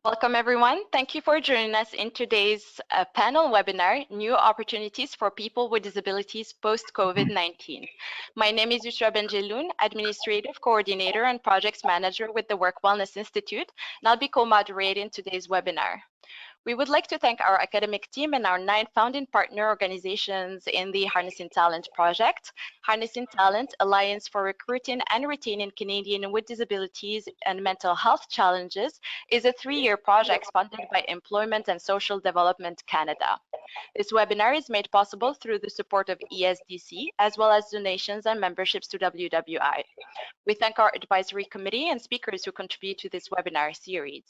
Welcome, everyone. Thank you for joining us in today's panel webinar, New Opportunities for People with Disabilities Post-COVID-19. My name is Yusra Benjeloun, Administrative Coordinator and Projects Manager with the Work Wellness Institute, and I'll be co-moderating today's webinar. We would like to thank our academic team and our 9 founding partner organizations in the Harnessing Talent project. Harnessing Talent Alliance for Recruiting and Retaining Canadians with Disabilities and Mental Health Challenges is a 3-year project funded by Employment and Social Development Canada. This webinar is made possible through the support of ESDC, as well as donations and memberships to WWI. We thank our advisory committee and speakers who contribute to this webinar series.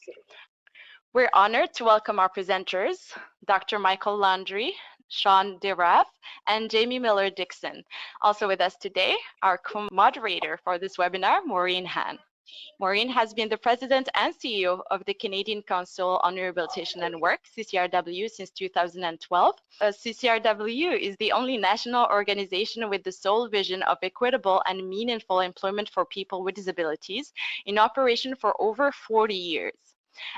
We're honored to welcome our presenters, Dr. Michael Landry, Sean DeRaff, and Jamie Miller-Dixon. Also with us today, our co-moderator for this webinar, Maureen Han. Maureen has been the President and CEO of the Canadian Council on Rehabilitation and Work, CCRW, since 2012. CCRW is the only national organization with the sole vision of equitable and meaningful employment for people with disabilities, in operation for over 40 years.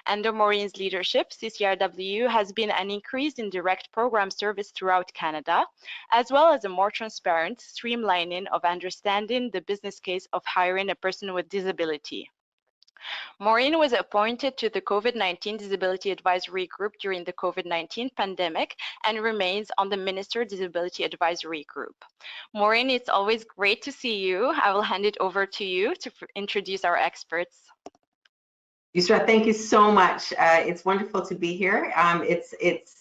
Under Maureen's leadership, CCRW has been an increase in direct program service throughout Canada, as well as a more transparent streamlining of understanding the business case of hiring a person with disability. Maureen was appointed to the COVID-19 Disability Advisory Group during the COVID-19 pandemic and remains on the Minister Disability Advisory Group. Maureen, it's always great to see you. I will hand it over to you to introduce our experts. Yusra, thank you so much. It's wonderful to be here. It's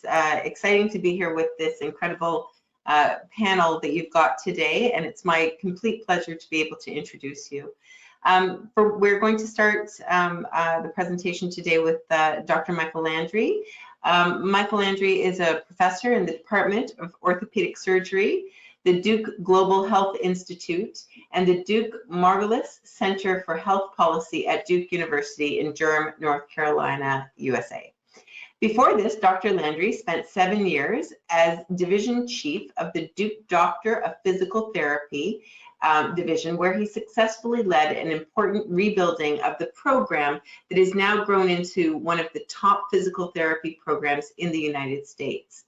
exciting to be here with this incredible panel that you've got today, and it's my complete pleasure to be able to introduce you. We're going to start the presentation today with Dr. Michael Landry. Michael Landry is a professor in the Department of Orthopedic Surgery, the Duke Global Health Institute, and the Duke Margolis Center for Health Policy at Duke University in Durham, North Carolina, USA. Before this, Dr. Landry spent 7 years as Division Chief of the Duke Doctor of Physical Therapy Division, where he successfully led an important rebuilding of the program that is now grown into one of the top physical therapy programs in the United States.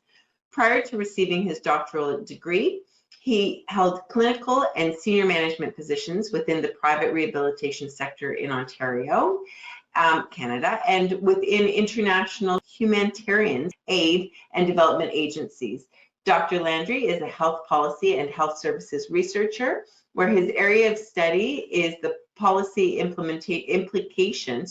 Prior to receiving his doctoral degree, he held clinical and senior management positions within the private rehabilitation sector in Ontario, Canada, and within international humanitarian aid and development agencies. Dr. Landry is a health policy and health services researcher, where his area of study is the policy implication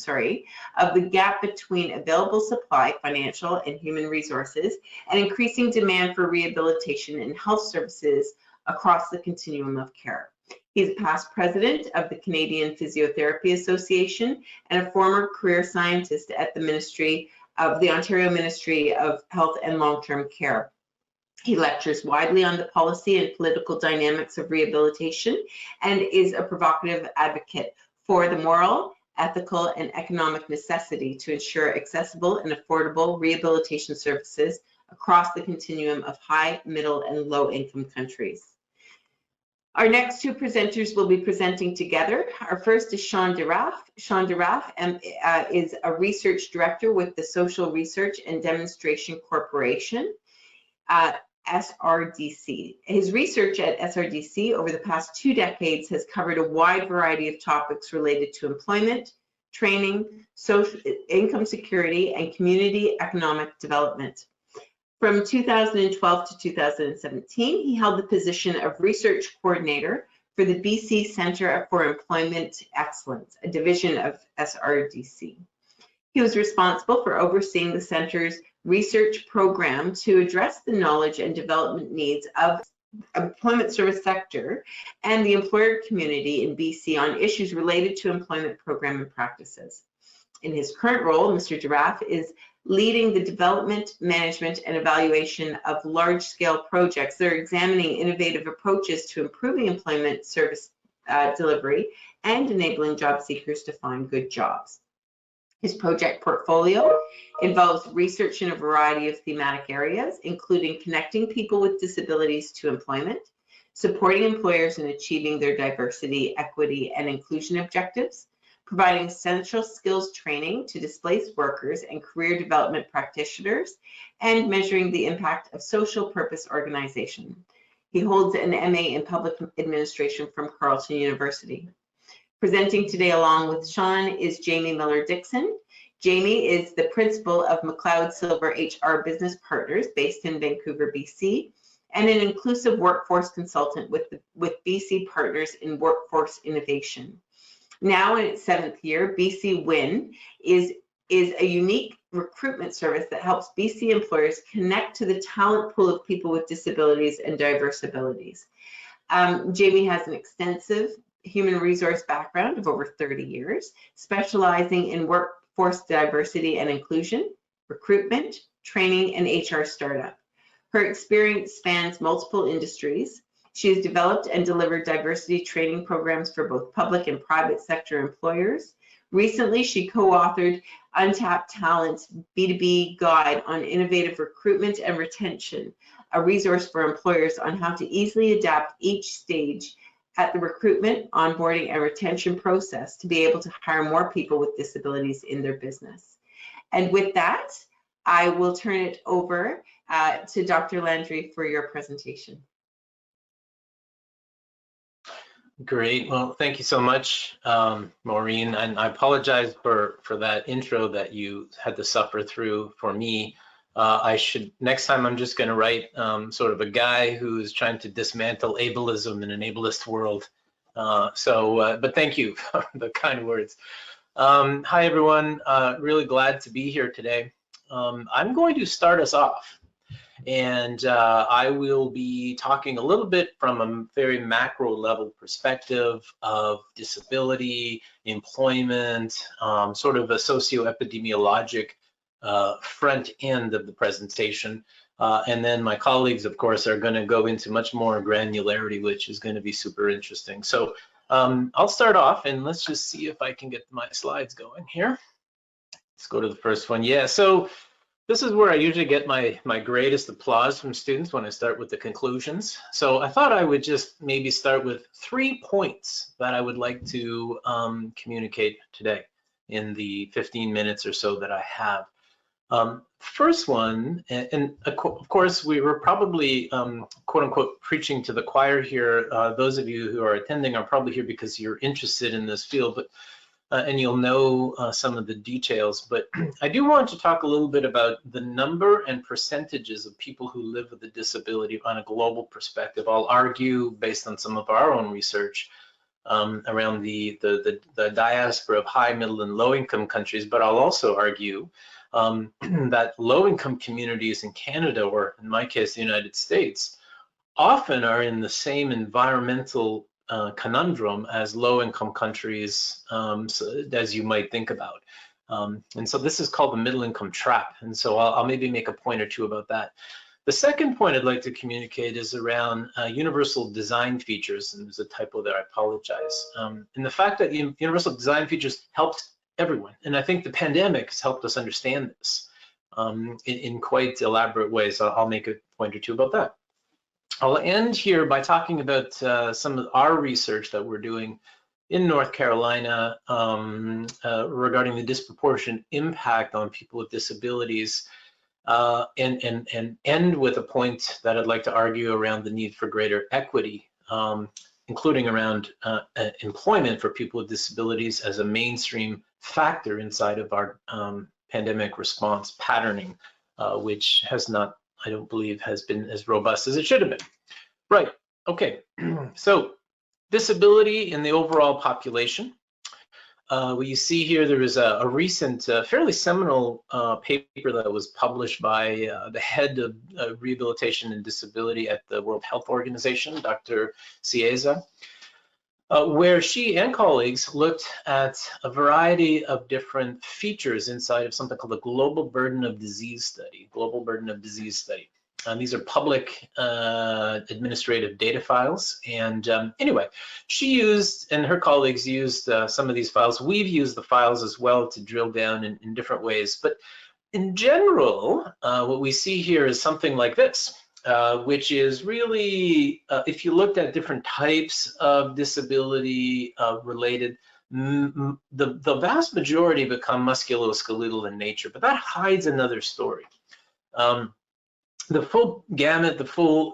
of the gap between available supply, financial and human resources, and increasing demand for rehabilitation and health services across the continuum of care. He's a past president of the Canadian Physiotherapy Association and a former career scientist at the Ontario Ministry of Health and Long-Term Care. He lectures widely on the policy and political dynamics of rehabilitation and is a provocative advocate for the moral, ethical, and economic necessity to ensure accessible and affordable rehabilitation services across the continuum of high, middle, and low-income countries. Our next 2 presenters will be presenting together. Our first is Sean DeRaff. Sean DeRaff is a research director with the Social Research and Demonstration Corporation, SRDC. His research at SRDC over the past 2 decades has covered a wide variety of topics related to employment, training, social income security, and community economic development. From 2012 to 2017, he held the position of research coordinator for the BC Centre for Employment Excellence, a division of SRDC. He was responsible for overseeing the centre's research program to address the knowledge and development needs of the employment service sector and the employer community in BC on issues related to employment program and practices. In his current role, Mr. DeRaff is leading the development, management, and evaluation of large-scale projects that are examining innovative approaches to improving employment service delivery and enabling job seekers to find good jobs. His project portfolio involves research in a variety of thematic areas, including connecting people with disabilities to employment, supporting employers in achieving their diversity, equity, and inclusion objectives, providing essential skills training to displaced workers and career development practitioners, and measuring the impact of social purpose organization. He holds an MA in Public Administration from Carleton University. Presenting today along with Sean is Jamie Miller-Dixon. Jamie is the principal of McLeod Silver HR Business Partners based in Vancouver, BC, and an inclusive workforce consultant with BC Partners in Workforce Innovation. Now in its 7th year, BC Win is a unique recruitment service that helps BC employers connect to the talent pool of people with disabilities and diverse abilities. Jamie has an extensive human resource background of over 30 years, specializing in workforce diversity and inclusion, recruitment, training, and HR startup. Her experience spans multiple industries. She has developed and delivered diversity training programs for both public and private sector employers. Recently, she co-authored Untapped Talent's B2B Guide on Innovative Recruitment and Retention, a resource for employers on how to easily adapt each stage at the recruitment, onboarding, and retention process to be able to hire more people with disabilities in their business. And with that, I will turn it over to Dr. Landry for your presentation. Great. Well, thank you so much, Maureen. And I apologize for that intro that you had to suffer through for me. Next time I'm just going to write sort of a guy who's trying to dismantle ableism in an ableist world. But thank you for the kind words. Hi, everyone. Really glad to be here today. I'm going to start us off. And I will be talking a little bit from a very macro level perspective of disability, employment, sort of a socio-epidemiologic front end of the presentation. And then my colleagues, of course, are going to go into much more granularity, which is going to be super interesting. So I'll start off, and let's just see if I can get my slides going here. Let's go to the first one. Yeah, so this is where I usually get my greatest applause from students, when I start with the conclusions. So I thought I would just maybe start with 3 points that I would like to communicate today in the 15 minutes or so that I have. First one, and of course we were probably quote unquote preaching to the choir here. Those of you who are attending are probably here because you're interested in this field, but and you'll know some of the details, but I do want to talk a little bit about the number and percentages of people who live with a disability on a global perspective. I'll argue, based on some of our own research, around the diaspora of high, middle, and low-income countries, but I'll also argue that low-income communities in Canada, or in my case, the United States, often are in the same environmental conundrum as low-income countries, as you might think about. And so this is called the middle-income trap. And so I'll maybe make a point or two about that. The second point I'd like to communicate is around universal design features, and there's a typo there, I apologize. And the fact that universal design features helped everyone. And I think the pandemic has helped us understand this in quite elaborate ways. I'll make a point or two about that. I'll end here by talking about some of our research that we're doing in North Carolina regarding the disproportionate impact on people with disabilities, and end with a point that I'd like to argue around the need for greater equity, including around employment for people with disabilities as a mainstream factor inside of our pandemic response patterning, which has not, I don't believe, has been as robust as it should have been. Right, okay, so disability in the overall population. What you see here, there is a recent, fairly seminal paper that was published by the head of rehabilitation and disability at the World Health Organization, Dr. Cieza, where she and colleagues looked at a variety of different features inside of something called the Global Burden of Disease Study, And these are public administrative data files. And anyway, she used, and her colleagues used some of these files. We've used the files as well to drill down in different ways. But in general, what we see here is something like this. Which is really, if you looked at different types of disability related, the vast majority become musculoskeletal in nature, but that hides another story. The full gamut, the full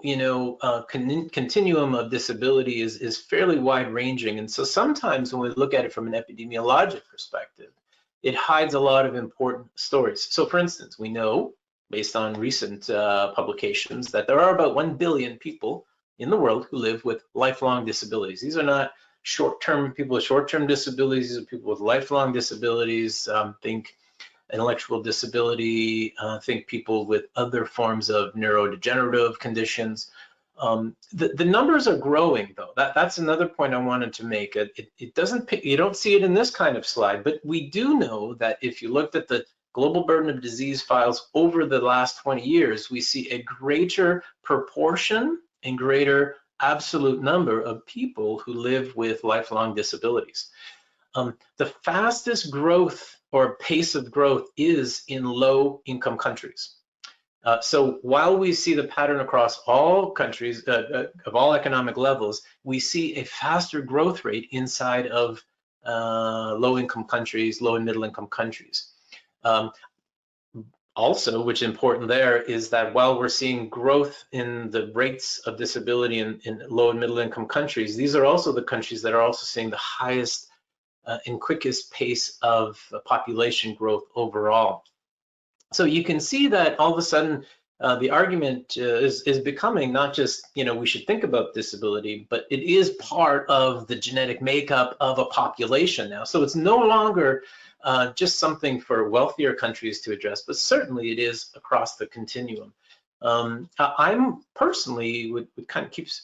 continuum of disability is fairly wide-ranging, and so sometimes when we look at it from an epidemiologic perspective, it hides a lot of important stories. So, for instance, we know, based on recent publications, that there are about 1 billion people in the world who live with lifelong disabilities. These are not short-term people with short-term disabilities. These are people with lifelong disabilities. Think intellectual disability, think people with other forms of neurodegenerative conditions. The numbers are growing, though. That's another point I wanted to make. It doesn't, you don't see it in this kind of slide, but we do know that if you looked at the global burden of disease files over the last 20 years, we see a greater proportion and greater absolute number of people who live with lifelong disabilities. The fastest growth or pace of growth is in low-income countries. So while we see the pattern across all countries of all economic levels, we see a faster growth rate inside of low-income countries, low and middle-income countries. Also, which is important there, is that while we're seeing growth in the rates of disability in low and middle-income countries, these are also the countries that are also seeing the highest and quickest pace of population growth overall. So you can see that all of a sudden the argument is becoming not just, we should think about disability, but it is part of the genetic makeup of a population now. So it's no longer just something for wealthier countries to address, but certainly it is across the continuum. I'm personally, what kind of keeps,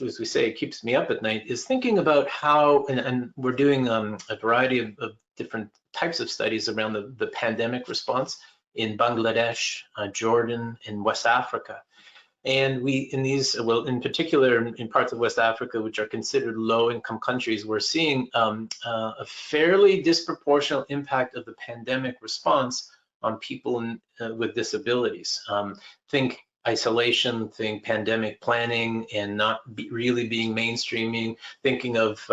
as we say, it keeps me up at night, is thinking about how, and we're doing a variety of different types of studies around the pandemic response in Bangladesh, Jordan, and West Africa. And we, in these, well, in particular in parts of West Africa, which are considered low-income countries, we're seeing a fairly disproportionate impact of the pandemic response on people with disabilities. Think isolation, think pandemic planning, and not really being mainstreaming. Thinking of,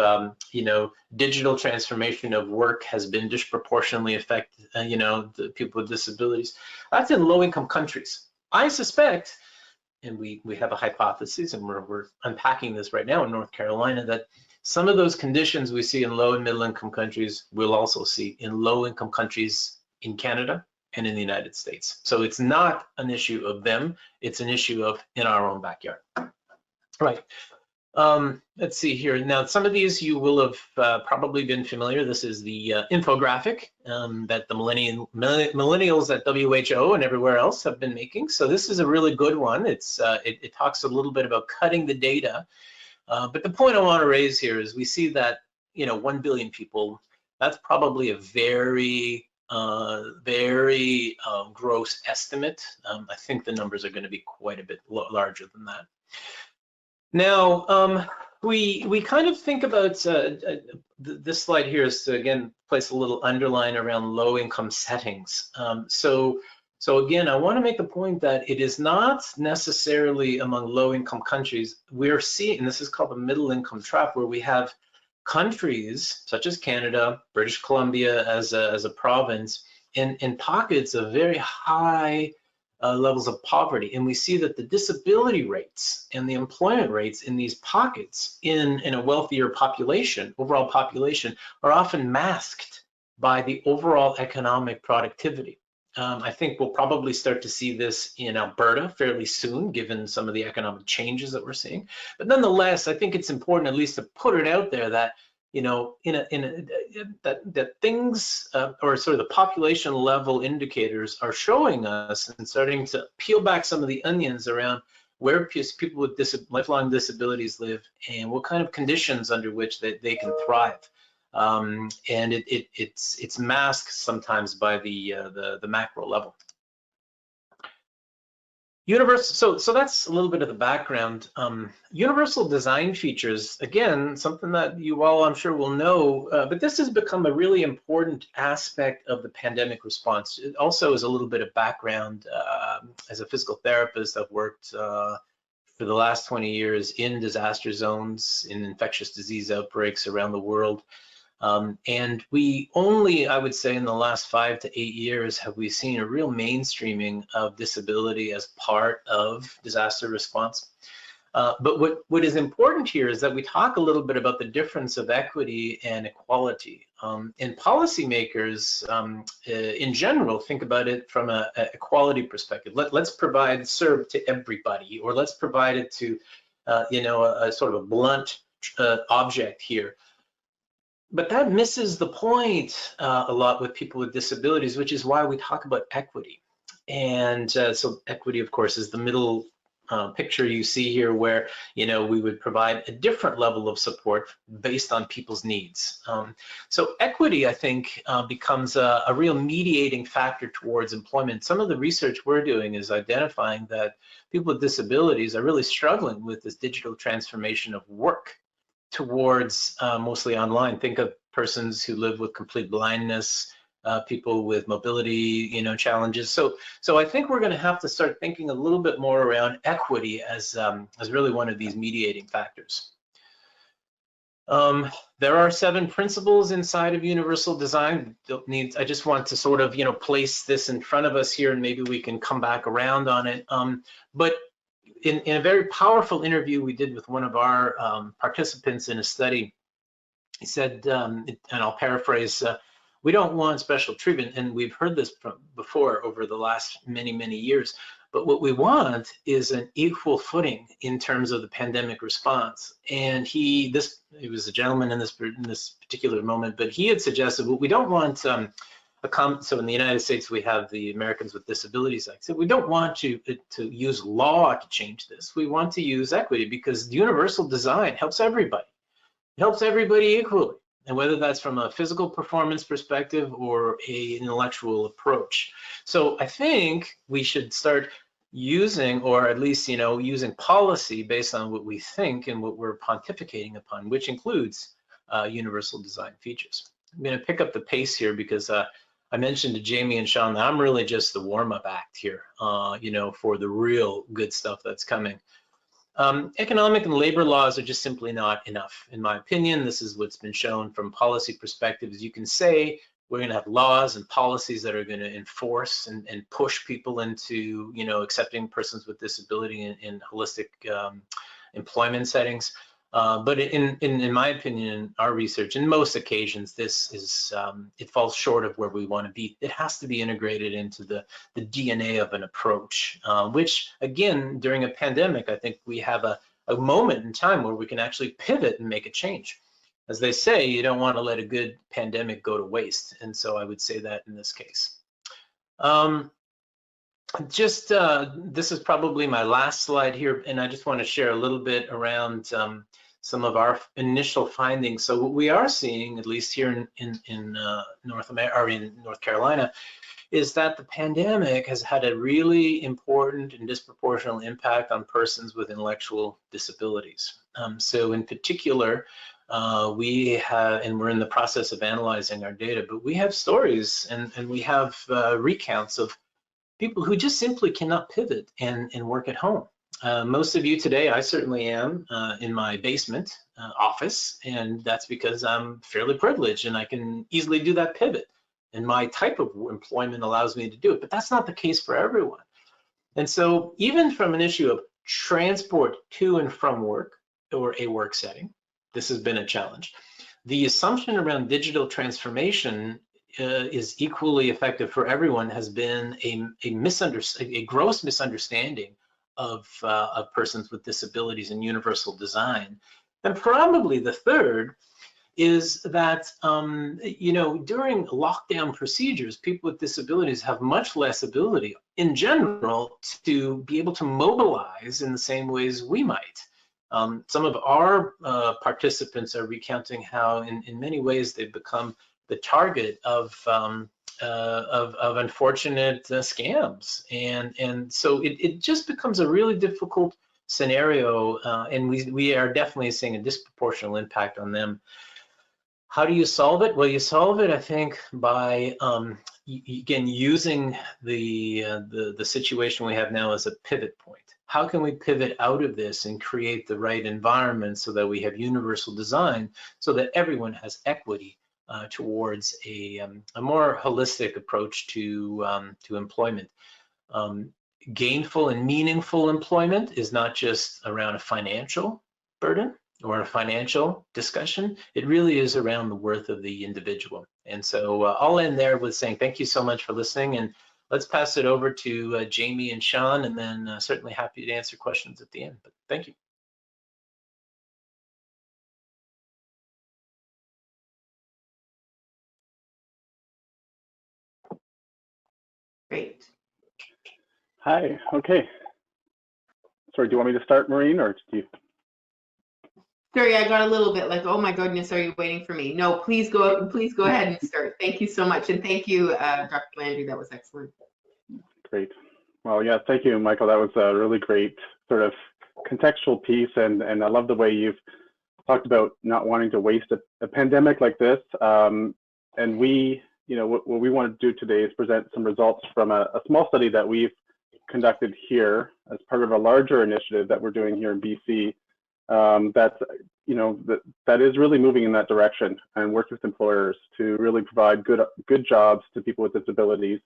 digital transformation of work has been disproportionately affected, the people with disabilities. That's in low-income countries. I suspect, and we have a hypothesis, and we're unpacking this right now in North Carolina, that some of those conditions we see in low and middle-income countries we'll also see in low-income countries in Canada and in the United States. So it's not an issue of them, it's an issue of in our own backyard. Right. Let's see here. Now, some of these you will have probably been familiar. This is the infographic that the millennials at WHO and everywhere else have been making. So this is a really good one. It talks a little bit about cutting the data. But the point I want to raise here is we see that, 1 billion people, that's probably a very gross estimate. I think the numbers are going to be quite a bit larger than that. Now, we kind of think about this slide here is to, again, place a little underline around low-income settings. So again, I want to make the point that it is not necessarily among low-income countries. We're seeing, and this is called the middle-income trap, where we have countries such as Canada, British Columbia as a province, and pockets of very high levels of poverty. And we see that the disability rates and the employment rates in these pockets in a wealthier population, overall population, are often masked by the overall economic productivity. I think we'll probably start to see this in Alberta fairly soon, given some of the economic changes that we're seeing. But nonetheless, I think it's important at least to put it out there that, that things or sort of the population level indicators are showing us and starting to peel back some of the onions around where people with lifelong disabilities live and what kind of conditions under which they can thrive. And it's masked sometimes by the macro level. So that's a little bit of the background. Universal design features, again, something that you all I'm sure will know, but this has become a really important aspect of the pandemic response. It also is a little bit of background. As a physical therapist, I've worked for the last 20 years in disaster zones, in infectious disease outbreaks around the world. And we only, I would say, in the last 5 to 8 years have we seen a real mainstreaming of disability as part of disaster response. But what is important here is that we talk a little bit about the difference of equity and equality. And policymakers, in general, think about it from a equality perspective. Let's provide serve to everybody, or let's provide it to, a sort of a blunt object here. But that misses the point a lot with people with disabilities, which is why we talk about equity. And so equity, of course, is the middle picture you see here, where we would provide a different level of support based on people's needs. So equity, I think, becomes a real mediating factor towards employment. Some of the research we're doing is identifying that people with disabilities are really struggling with this digital transformation of work towards mostly online. Think of persons who live with complete blindness, people with mobility, challenges. So I think we're going to have to start thinking a little bit more around equity as really one of these mediating factors. There are 7 principles inside of universal design. I just want to sort of, place this in front of us here, and maybe we can come back around on it. But in a very powerful interview we did with one of our participants in a study, he said, and I'll paraphrase, we don't want special treatment, and we've heard this before over the last many, many years, but what we want is an equal footing in terms of the pandemic response. And he was a gentleman in this particular moment, but he had suggested, well, we don't want, so in the United States, we have the Americans with Disabilities Act. So we don't want to use law to change this. We want to use equity, because universal design helps everybody. It helps everybody equally. And whether that's from a physical performance perspective or an intellectual approach. So I think we should start using, or at least, using policy based on what we think and what we're pontificating upon, which includes universal design features. I'm going to pick up the pace here because I mentioned to Jamie and Sean that I'm really just the warm-up act here, for the real good stuff that's coming. Economic and labor laws are just simply not enough, in my opinion. This is what's been shown from policy perspectives. You can say we're going to have laws and policies that are going to enforce and push people into, accepting persons with disability in holistic employment settings. But in my opinion, in our research, in most occasions, this is it falls short of where we want to be. It has to be integrated into the DNA of an approach, which again, during a pandemic, I think we have a moment in time where we can actually pivot and make a change. As they say, you don't want to let a good pandemic go to waste. And so I would say that in this case. This is probably my last slide here, and I just want to share a little bit around some of our initial findings. So what we are seeing, at least here in North America, or in North Carolina, is that the pandemic has had a really important and disproportionate impact on persons with intellectual disabilities. So in particular, we have, and we're in the process of analyzing our data, but we have stories and we have recounts of people who just simply cannot pivot and work at home. Most of you today, I certainly am, in my basement office, and that's because I'm fairly privileged and I can easily do that pivot. And my type of employment allows me to do it, but that's not the case for everyone. And so even from an issue of transport to and from work or a work setting, this has been a challenge. The assumption around digital transformation is equally effective for everyone has been a gross misunderstanding of persons with disabilities and universal design. And probably the third is that, during lockdown procedures, people with disabilities have much less ability in general to be able to mobilize in the same ways we might. Some of our participants are recounting how in many ways they've become the target of unfortunate scams. And so it just becomes a really difficult scenario, and we are definitely seeing a disproportionate impact on them. How do you solve it? Well, you solve it, I think, by again using the situation we have now as a pivot point. How can we pivot out of this and create the right environment so that we have universal design, so that everyone has equity towards a more holistic approach to employment. Gainful and meaningful employment is not just around a financial burden or a financial discussion. It really is around the worth of the individual. And so I'll end there with saying thank you so much for listening, and let's pass it over to Jamie and Sean, and then certainly happy to answer questions at the end. But thank you. Great. Hi, okay. Sorry, do you want me to start, Maureen, or do you? Sorry, I got a little bit like, oh my goodness, are you waiting for me? No, please go ahead and start. Thank you so much. And thank you, Dr. Landry, that was excellent. Great. Well, yeah, thank you, Michael. That was a really great sort of contextual piece, and I love the way you've talked about not wanting to waste a pandemic like this. And we, you know, what we want to do today is present some results from a small study that we've conducted here as part of a larger initiative that we're doing here in BC. That's, you know, that is really moving in that direction and work with employers to really provide good jobs to people with disabilities.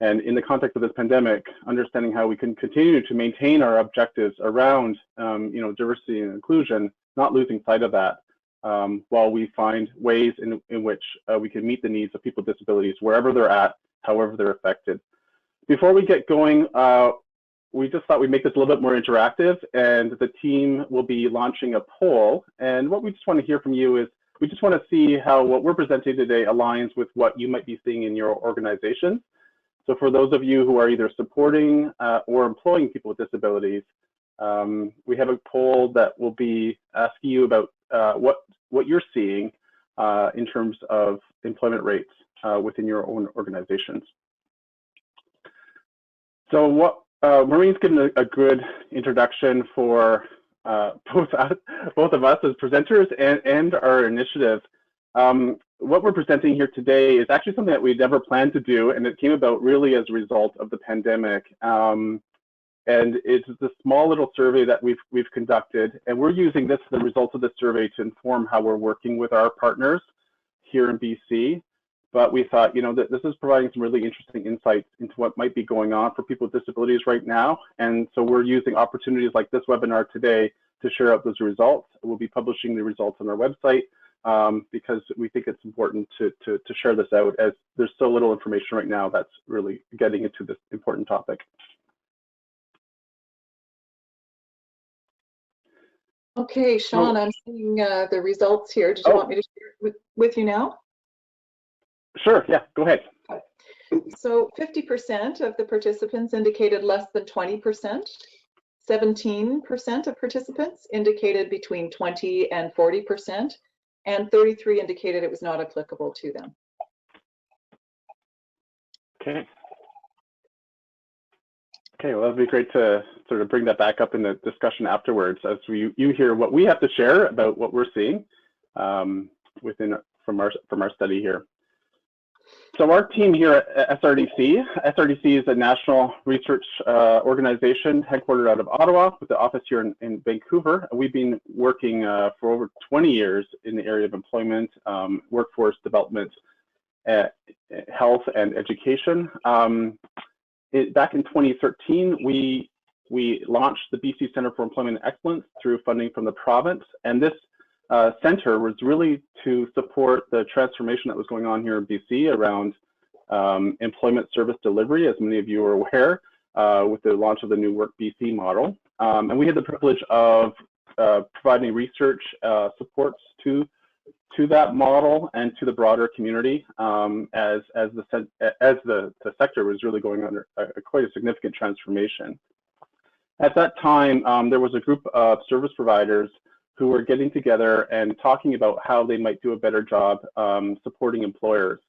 And in the context of this pandemic, understanding how we can continue to maintain our objectives around, you know, diversity and inclusion, not losing sight of that, while we find ways in which we can meet the needs of people with disabilities wherever they're at, however they're affected. Before we get going, we just thought we'd make this a little bit more interactive, and the team will be launching a poll. And what we just want to hear from you is, we just want to see how what we're presenting today aligns with what you might be seeing in your organization. So for those of you who are either supporting or employing people with disabilities, we have a poll that will be asking you about what you're seeing in terms of employment rates within your own organizations. So what Maureen's given a good introduction for both of us as presenters and our initiative. What we're presenting here today is actually something that we never planned to do, and it came about really as a result of the pandemic. And it's a small little survey that we've conducted, and we're using the results of the survey to inform how we're working with our partners here in BC. But we thought, you know, that this is providing some really interesting insights into what might be going on for people with disabilities right now. And so we're using opportunities like this webinar today to share out those results. We'll be publishing the results on our website because we think it's important to share this out, as there's so little information right now that's really getting into this important topic. Okay, Sean, I'm seeing the results here. Did you want me to share it with you now? Sure, yeah, go ahead. So 50% of the participants indicated less than 20%. 17% of participants indicated between 20 and 40%, and 33 indicated it was not applicable to them. Okay. Okay, well, that'd be great to sort of bring that back up in the discussion afterwards as you hear what we have to share about what we're seeing from our study here. So our team here at SRDC is a national research organization headquartered out of Ottawa with the office here in Vancouver. We've been working for over 20 years in the area of employment, workforce development, health, and education. Back in 2013, we launched the BC Centre for Employment Excellence through funding from the province, and this center was really to support the transformation that was going on here in BC around employment service delivery, as many of you are aware, with the launch of the New Work BC model. And we had the privilege of providing research supports to that model and to the broader community as the sector was really going under quite a significant transformation. At that time, there was a group of service providers who were getting together and talking about how they might do a better job supporting employers.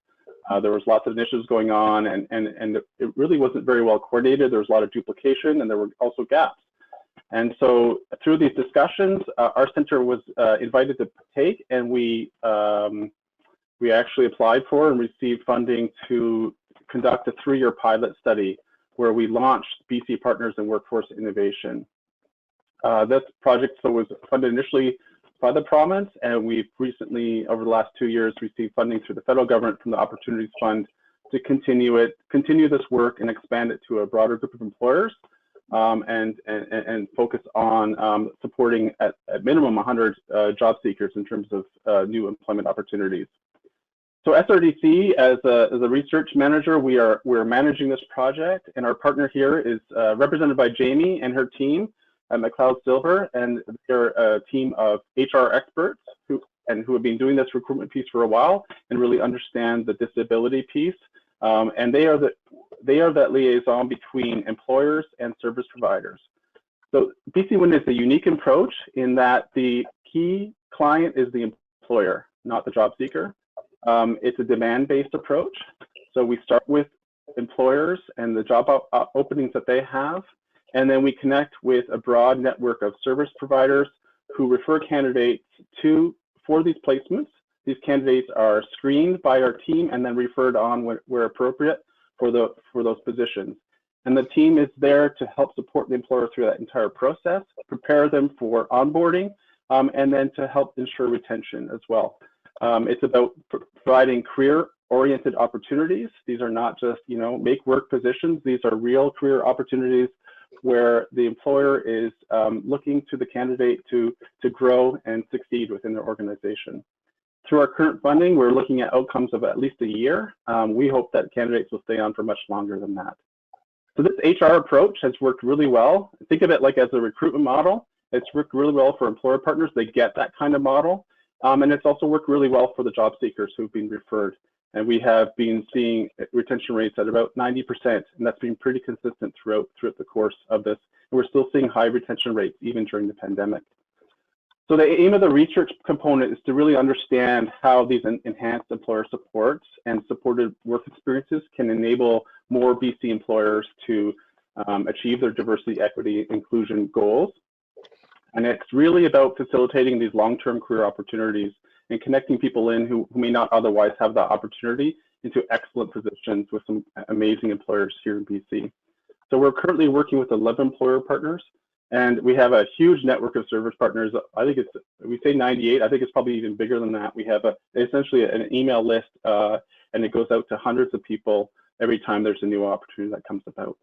There was lots of initiatives going on, and it really wasn't very well coordinated. There was a lot of duplication, and there were also gaps. And so through these discussions, our center was invited to take, and we actually applied for and received funding to conduct a 3-year pilot study where we launched BC Partners in Workforce Innovation. This project was funded initially by the province, and we've recently, over the last 2 years, received funding through the federal government from the Opportunities Fund to continue this work and expand it to a broader group of employers, and focus on supporting at minimum 100 job seekers in terms of new employment opportunities. So SRDC, as a research manager, we're managing this project, and our partner here is represented by Jamie and her team at McLeod Silver, and they're a team of HR experts who have been doing this recruitment piece for a while and really understand the disability piece. And they are that liaison between employers and service providers. So BC Win is a unique approach in that the key client is the employer, not the job seeker. It's a demand-based approach. So we start with employers and the job openings that they have, and then we connect with a broad network of service providers who refer candidates for these placements. These candidates are screened by our team and then referred on where appropriate for those positions. And the team is there to help support the employer through that entire process, prepare them for onboarding, and then to help ensure retention as well. It's about providing career-oriented opportunities. These are not just, make work positions. These are real career opportunities where the employer is looking to the candidate to grow and succeed within their organization. Through our current funding, we're looking at outcomes of at least a year. We hope that candidates will stay on for much longer than that. So this HR approach has worked really well. Think of it like as a recruitment model. It's worked really well for employer partners. They get that kind of model. And it's also worked really well for the job seekers who've been referred. And we have been seeing retention rates at about 90%, and that's been pretty consistent throughout the course of this. And we're still seeing high retention rates even during the pandemic. So the aim of the research component is to really understand how these enhanced employer supports and supported work experiences can enable more BC employers to achieve their diversity, equity, inclusion goals. And it's really about facilitating these long-term career opportunities and connecting people in who may not otherwise have that opportunity into excellent positions with some amazing employers here in BC. So we're currently working with 11 employer partners, and we have a huge network of service partners. I think we say 98, I think it's probably even bigger than that. We have essentially an email list, and it goes out to hundreds of people every time there's a new opportunity that comes about.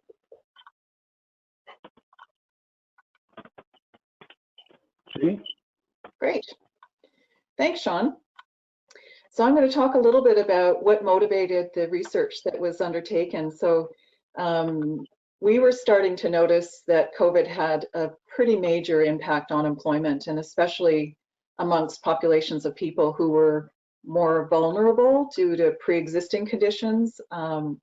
Great. Thanks, Sean. So I'm going to talk a little bit about what motivated the research that was undertaken. So we were starting to notice that COVID had a pretty major impact on employment, and especially amongst populations of people who were more vulnerable due to pre-existing conditions,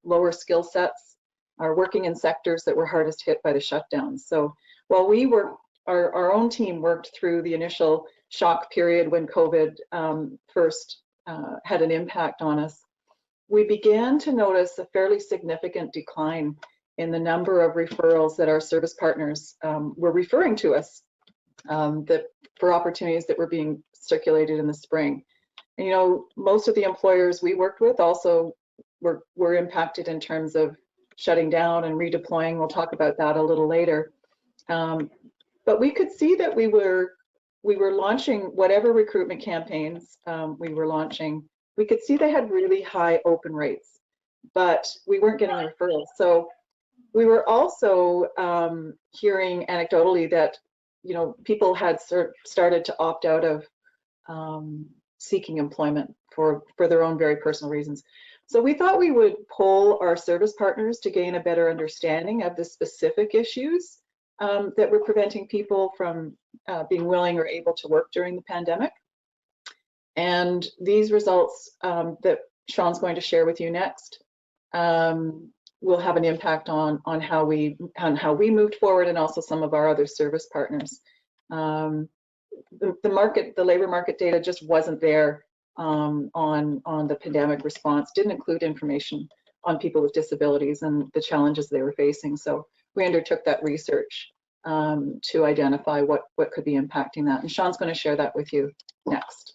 lower skill sets, are working in sectors that were hardest hit by the shutdowns. So while we were our own team worked through the initial shock period when COVID first had an impact on us, we began to notice a fairly significant decline in the number of referrals that our service partners were referring to us for opportunities that were being circulated in the spring. And, most of the employers we worked with also were impacted in terms of shutting down and redeploying. We'll talk about that a little later. But we could see that we were launching whatever recruitment campaigns we were launching. We could see they had really high open rates, but we weren't getting referrals. So we were also hearing anecdotally that people had started to opt out of seeking employment for their own very personal reasons. So we thought we would poll our service partners to gain a better understanding of the specific issues that were preventing people from being willing or able to work during the pandemic. And these results that Sean's going to share with you next will have an impact on how we moved forward, and also some of our other service partners. The labor market data just wasn't there on the pandemic response, didn't include information on people with disabilities and the challenges they were facing. So we undertook that research to identify what could be impacting that. And Sean's going to share that with you next.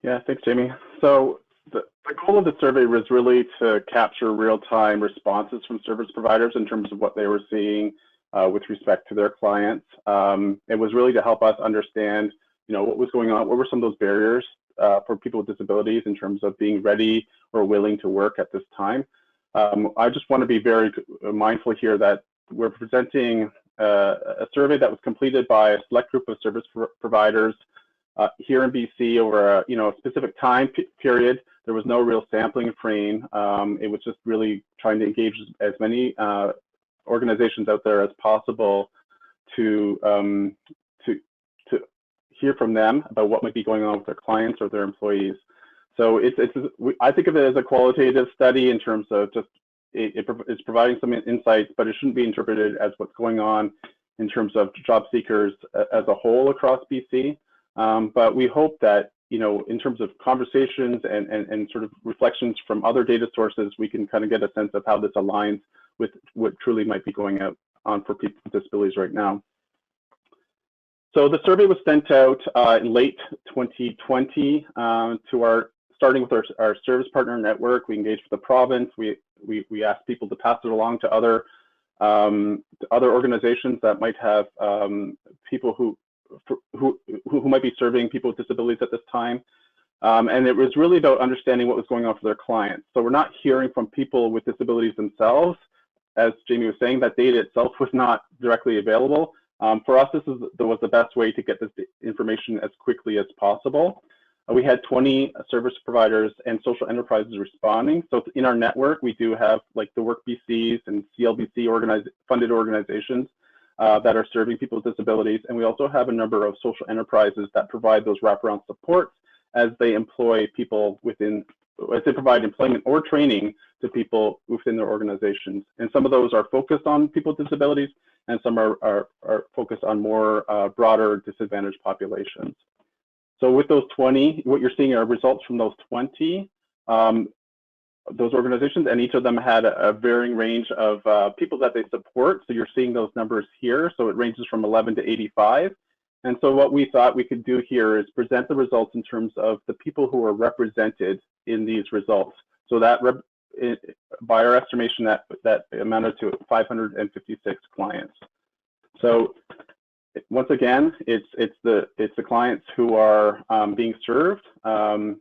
Yeah, thanks, Jamie. So the goal of the survey was really to capture real-time responses from service providers in terms of what they were seeing with respect to their clients. It was really to help us understand, what was going on, what were some of those barriers for people with disabilities in terms of being ready or willing to work at this time. I just want to be very mindful here that we're presenting a survey that was completed by a select group of service providers here in BC over a specific time period. There was no real sampling frame. It was just really trying to engage as many organizations out there as possible to hear from them about what might be going on with their clients or their employees. So I think of it as a qualitative study in terms of just it's providing some insights, but it shouldn't be interpreted as what's going on in terms of job seekers as a whole across BC. But we hope that, in terms of conversations and sort of reflections from other data sources, we can kind of get a sense of how this aligns with what truly might be going on for people with disabilities right now. So the survey was sent out in late 2020 starting with our service partner network. We engaged with the province. We asked people to pass it along to other organizations that might have people who might be serving people with disabilities at this time. And it was really about understanding what was going on for their clients. So we're not hearing from people with disabilities themselves. As Jamie was saying, that data itself was not directly available. For us, this was the best way to get this information as quickly as possible. We had 20 service providers and social enterprises responding. So in our network, we do have like the Work BCs and CLBC funded organizations that are serving people with disabilities. And we also have a number of social enterprises that provide those wraparound supports as they employ people as they provide employment or training to people within their organizations. And some of those are focused on people with disabilities, and some are focused on more broader disadvantaged populations. So with those 20, what you're seeing are results from those 20, those organizations, and each of them had a varying range of people that they support. So you're seeing those numbers here. So it ranges from 11 to 85. And so what we thought we could do here is present the results in terms of the people who are represented in these results. So that, by our estimation, that amounted to 556 clients. So once again, it's the clients who are being served, and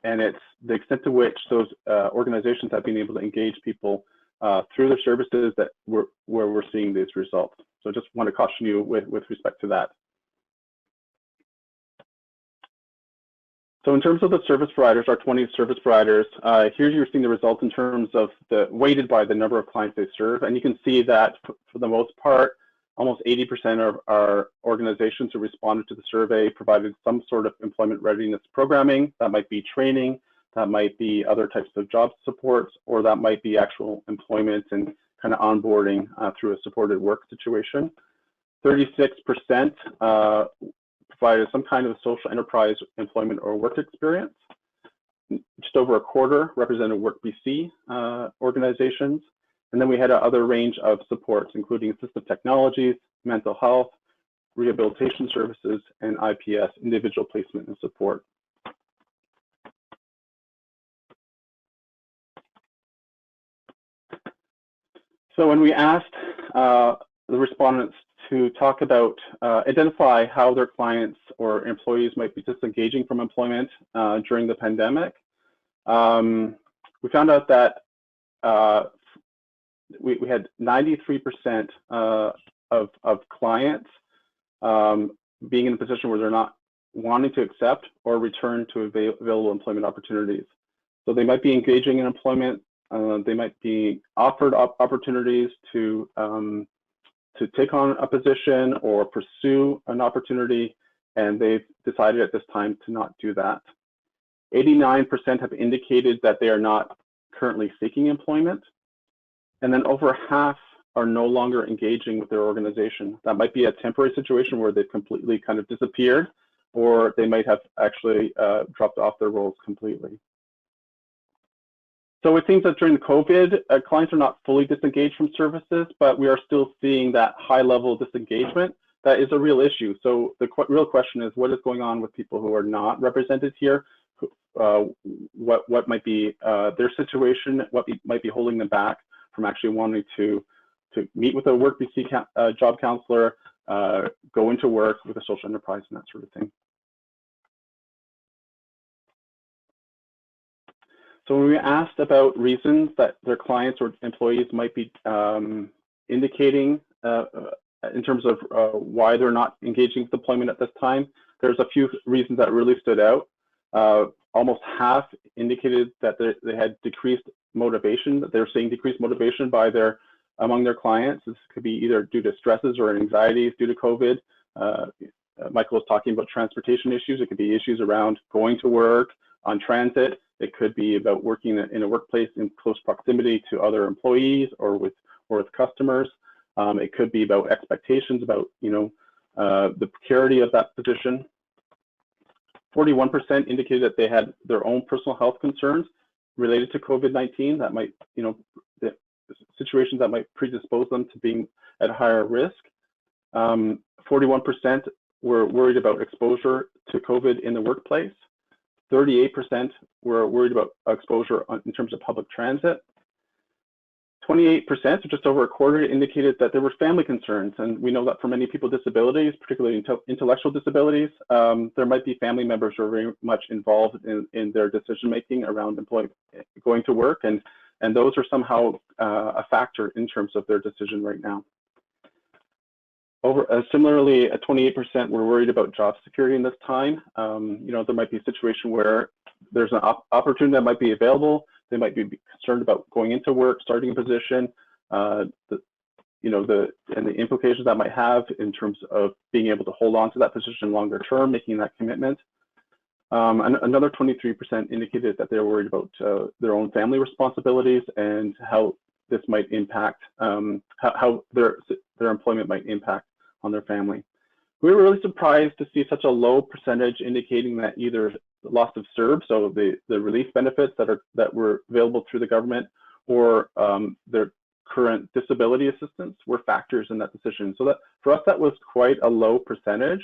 it's the extent to which those organizations have been able to engage people through their services where we're seeing these results. So just want to caution you with respect to that. So in terms of the service providers, our 20 service providers, here you're seeing the results in terms of weighted by the number of clients they serve. And you can see that for the most part, almost 80% of our organizations who responded to the survey provided some sort of employment readiness programming. That might be training, that might be other types of job supports, or that might be actual employment and kind of onboarding through a supported work situation. 36% provided some kind of social enterprise employment or work experience. Just over a quarter represented Work BC organizations. And then we had other range of supports, including assistive technologies, mental health, rehabilitation services, and IPS, individual placement and support. So when we asked the respondents to talk about, identify how their clients or employees might be disengaging from employment during the pandemic, we found out that we had 93% of clients being in a position where they're not wanting to accept or return to available employment opportunities. So they might be engaging in employment, they might be offered opportunities to take on a position or pursue an opportunity, and they've decided at this time to not do that. 89% have indicated that they are not currently seeking employment. And then over half are no longer engaging with their organization. That might be a temporary situation where they've completely kind of disappeared, or they might have actually dropped off their roles completely. So it seems that during COVID, clients are not fully disengaged from services, but we are still seeing that high level of disengagement. That is a real issue. So the real question is, what is going on with people who are not represented here? What might be their situation? What might be holding them back from actually wanting to to meet with a Work BC job counselor, go into work with a social enterprise and that sort of thing. So when we asked about reasons that their clients or employees might be indicating in terms of why they're not engaging with employment at this time, there's a few reasons that really stood out. Almost half indicated that they had decreased motivation, that they're seeing decreased motivation among their clients. This could be either due to stresses or anxieties due to COVID. Michael was talking about transportation issues. It could be issues around going to work, on transit. It could be about working in a workplace in close proximity to other employees or with customers. It could be about expectations about, the precarity of that position. 41% indicated that they had their own personal health concerns related to COVID-19 that might, the situations that might predispose them to being at higher risk. 41% were worried about exposure to COVID in the workplace. 38% were worried about exposure in terms of public transit. 28%, or just over a quarter, indicated that there were family concerns. And we know that for many people with disabilities, particularly intellectual disabilities, there might be family members who are very much involved in their decision-making around going to work. And those are somehow a factor in terms of their decision right now. Similarly, 28% were worried about job security in this time. There might be a situation where there's an opportunity that might be available. They might be concerned about going into work, starting a position, and the implications that might have in terms of being able to hold on to that position longer term, making that commitment. And another 23% indicated that they're worried about their own family responsibilities and how this might impact, how their employment might impact on their family. We were really surprised to see such a low percentage indicating that either the loss of CERB, so the relief benefits that were available through the government, or their current disability assistance were factors in that decision. So that for us, that was quite a low percentage.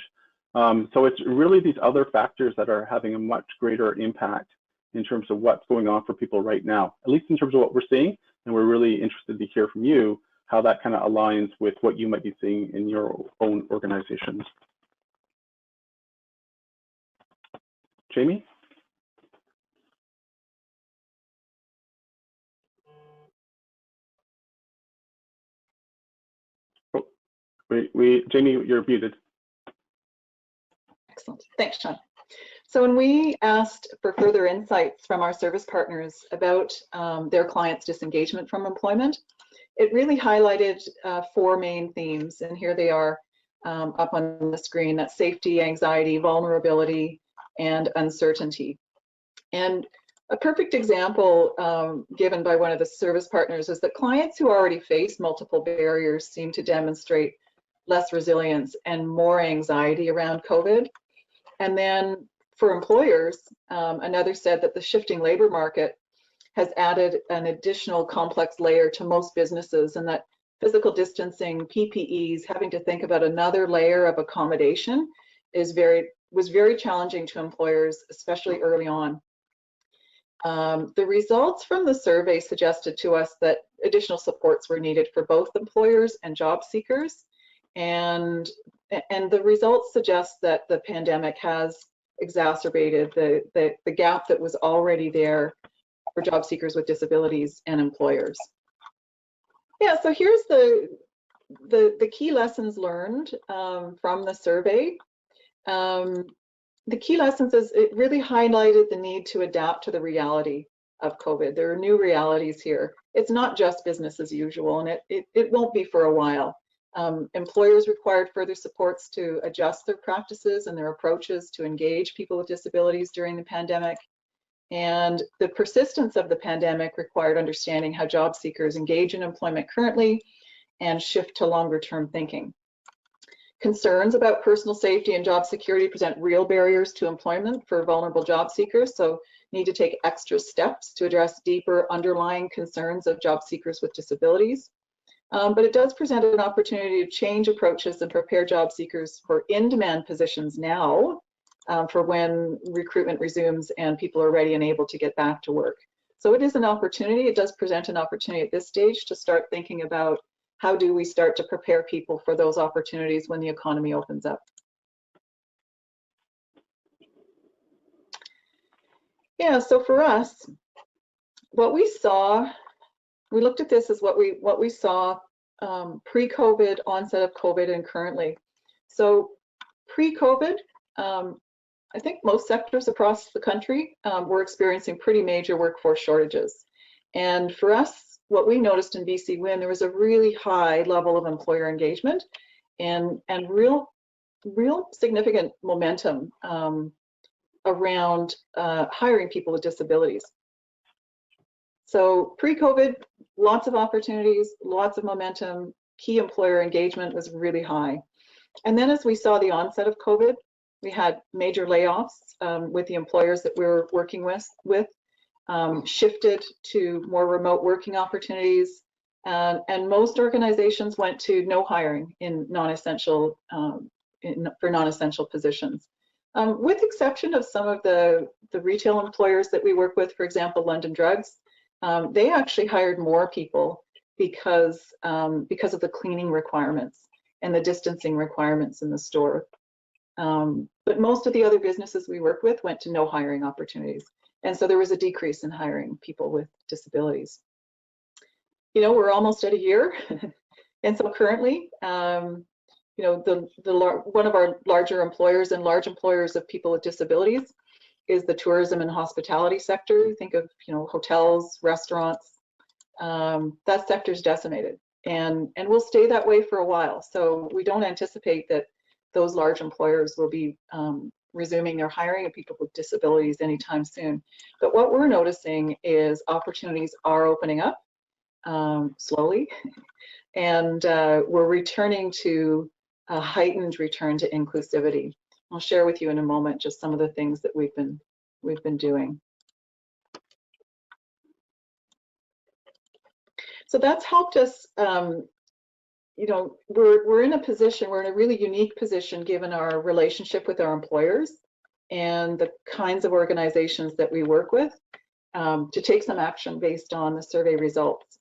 So it's really these other factors that are having a much greater impact in terms of what's going on for people right now, at least in terms of what we're seeing. And we're really interested to hear from you how that kind of aligns with what you might be seeing in your own organizations. Jamie? Oh, Jamie, you're muted. Excellent. Thanks, Sean. So when we asked for further insights from our service partners about their clients' disengagement from employment, it really highlighted four main themes, and here they are up on the screen. That's safety, anxiety, vulnerability, and uncertainty. And a perfect example given by one of the service partners is that clients who already face multiple barriers seem to demonstrate less resilience and more anxiety around COVID. And then for employers, another said that the shifting labor market has added an additional complex layer to most businesses, and that physical distancing, PPEs, having to think about another layer of accommodation was very challenging to employers, especially early on. The results from the survey suggested to us that additional supports were needed for both employers and job seekers, and the results suggest that the pandemic has exacerbated the gap that was already there for job seekers with disabilities and employers. Yeah, so here's the key lessons learned from the survey. The key lessons is it really highlighted the need to adapt to the reality of COVID. There are new realities here. It's not just business as usual, and it won't be for a while. Employers required further supports to adjust their practices and their approaches to engage people with disabilities during the pandemic. And the persistence of the pandemic required understanding how job seekers engage in employment currently and shift to longer term thinking. Concerns about personal safety and job security present real barriers to employment for vulnerable job seekers, so need to take extra steps to address deeper underlying concerns of job seekers with disabilities. But it does present an opportunity to change approaches and prepare job seekers for in-demand positions now for when recruitment resumes and people are ready and able to get back to work. So it is an opportunity. It does present an opportunity at this stage to start thinking about how do we start to prepare people for those opportunities when the economy opens up? Yeah, so for us, what we saw, we looked at this as what we saw pre-COVID, onset of COVID, and currently. So pre-COVID, I think most sectors across the country were experiencing pretty major workforce shortages. And for us, what we noticed in BC WIN, there was a really high level of employer engagement and real significant momentum around hiring people with disabilities. So pre-COVID, lots of opportunities, lots of momentum, key employer engagement was really high. And then as we saw the onset of COVID, we had major layoffs with the employers that we were working with, shifted to more remote working opportunities, and most organizations went to no hiring in non-essential for non-essential positions. With exception of some of the retail employers that we work with, for example, London Drugs, they actually hired more people because of the cleaning requirements and the distancing requirements in the store. But most of the other businesses we work with went to no hiring opportunities. And so there was a decrease in hiring people with disabilities. You know, we're almost at a year. And so currently, you know, one of our larger employers and large employers of people with disabilities is the tourism and hospitality sector. Think of, you know, hotels, restaurants. That sector is decimated, and will stay that way for a while. So we don't anticipate that those large employers will be resuming their hiring of people with disabilities anytime soon. But what we're noticing is opportunities are opening up slowly, and we're returning to a heightened return to inclusivity. I'll share with you in a moment just some of the things that we've been doing. So that's helped us. You know, we're in a position, we're in a really unique position given our relationship with our employers and the kinds of organizations that we work with to take some action based on the survey results.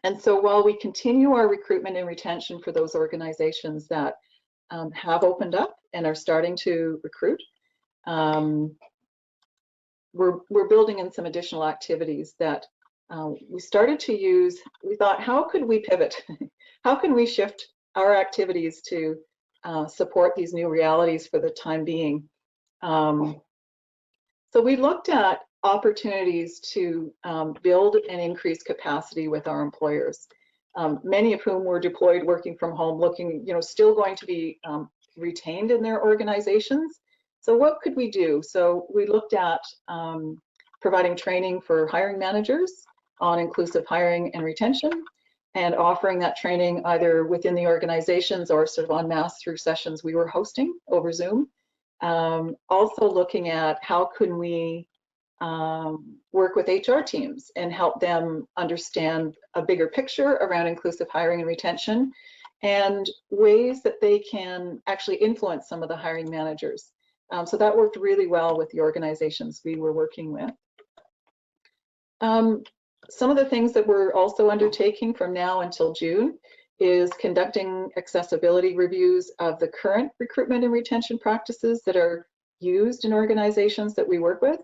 And so while we continue our recruitment and retention for those organizations that have opened up and are starting to recruit, we're building in some additional activities that we started to use. We thought, how could we pivot? How can we shift our activities to support these new realities for the time being? So we looked at opportunities to build and increase capacity with our employers, many of whom were deployed working from home, looking, you know, still going to be retained in their organizations. So what could we do? So we looked at providing training for hiring managers on inclusive hiring and retention, and offering that training either within the organizations or sort of en masse through sessions we were hosting over Zoom. Also looking at how can we work with HR teams and help them understand a bigger picture around inclusive hiring and retention, and ways that they can actually influence some of the hiring managers. So that worked really well with the organizations we were working with. Some of the things that we're also undertaking from now until June is conducting accessibility reviews of the current recruitment and retention practices that are used in organizations that we work with.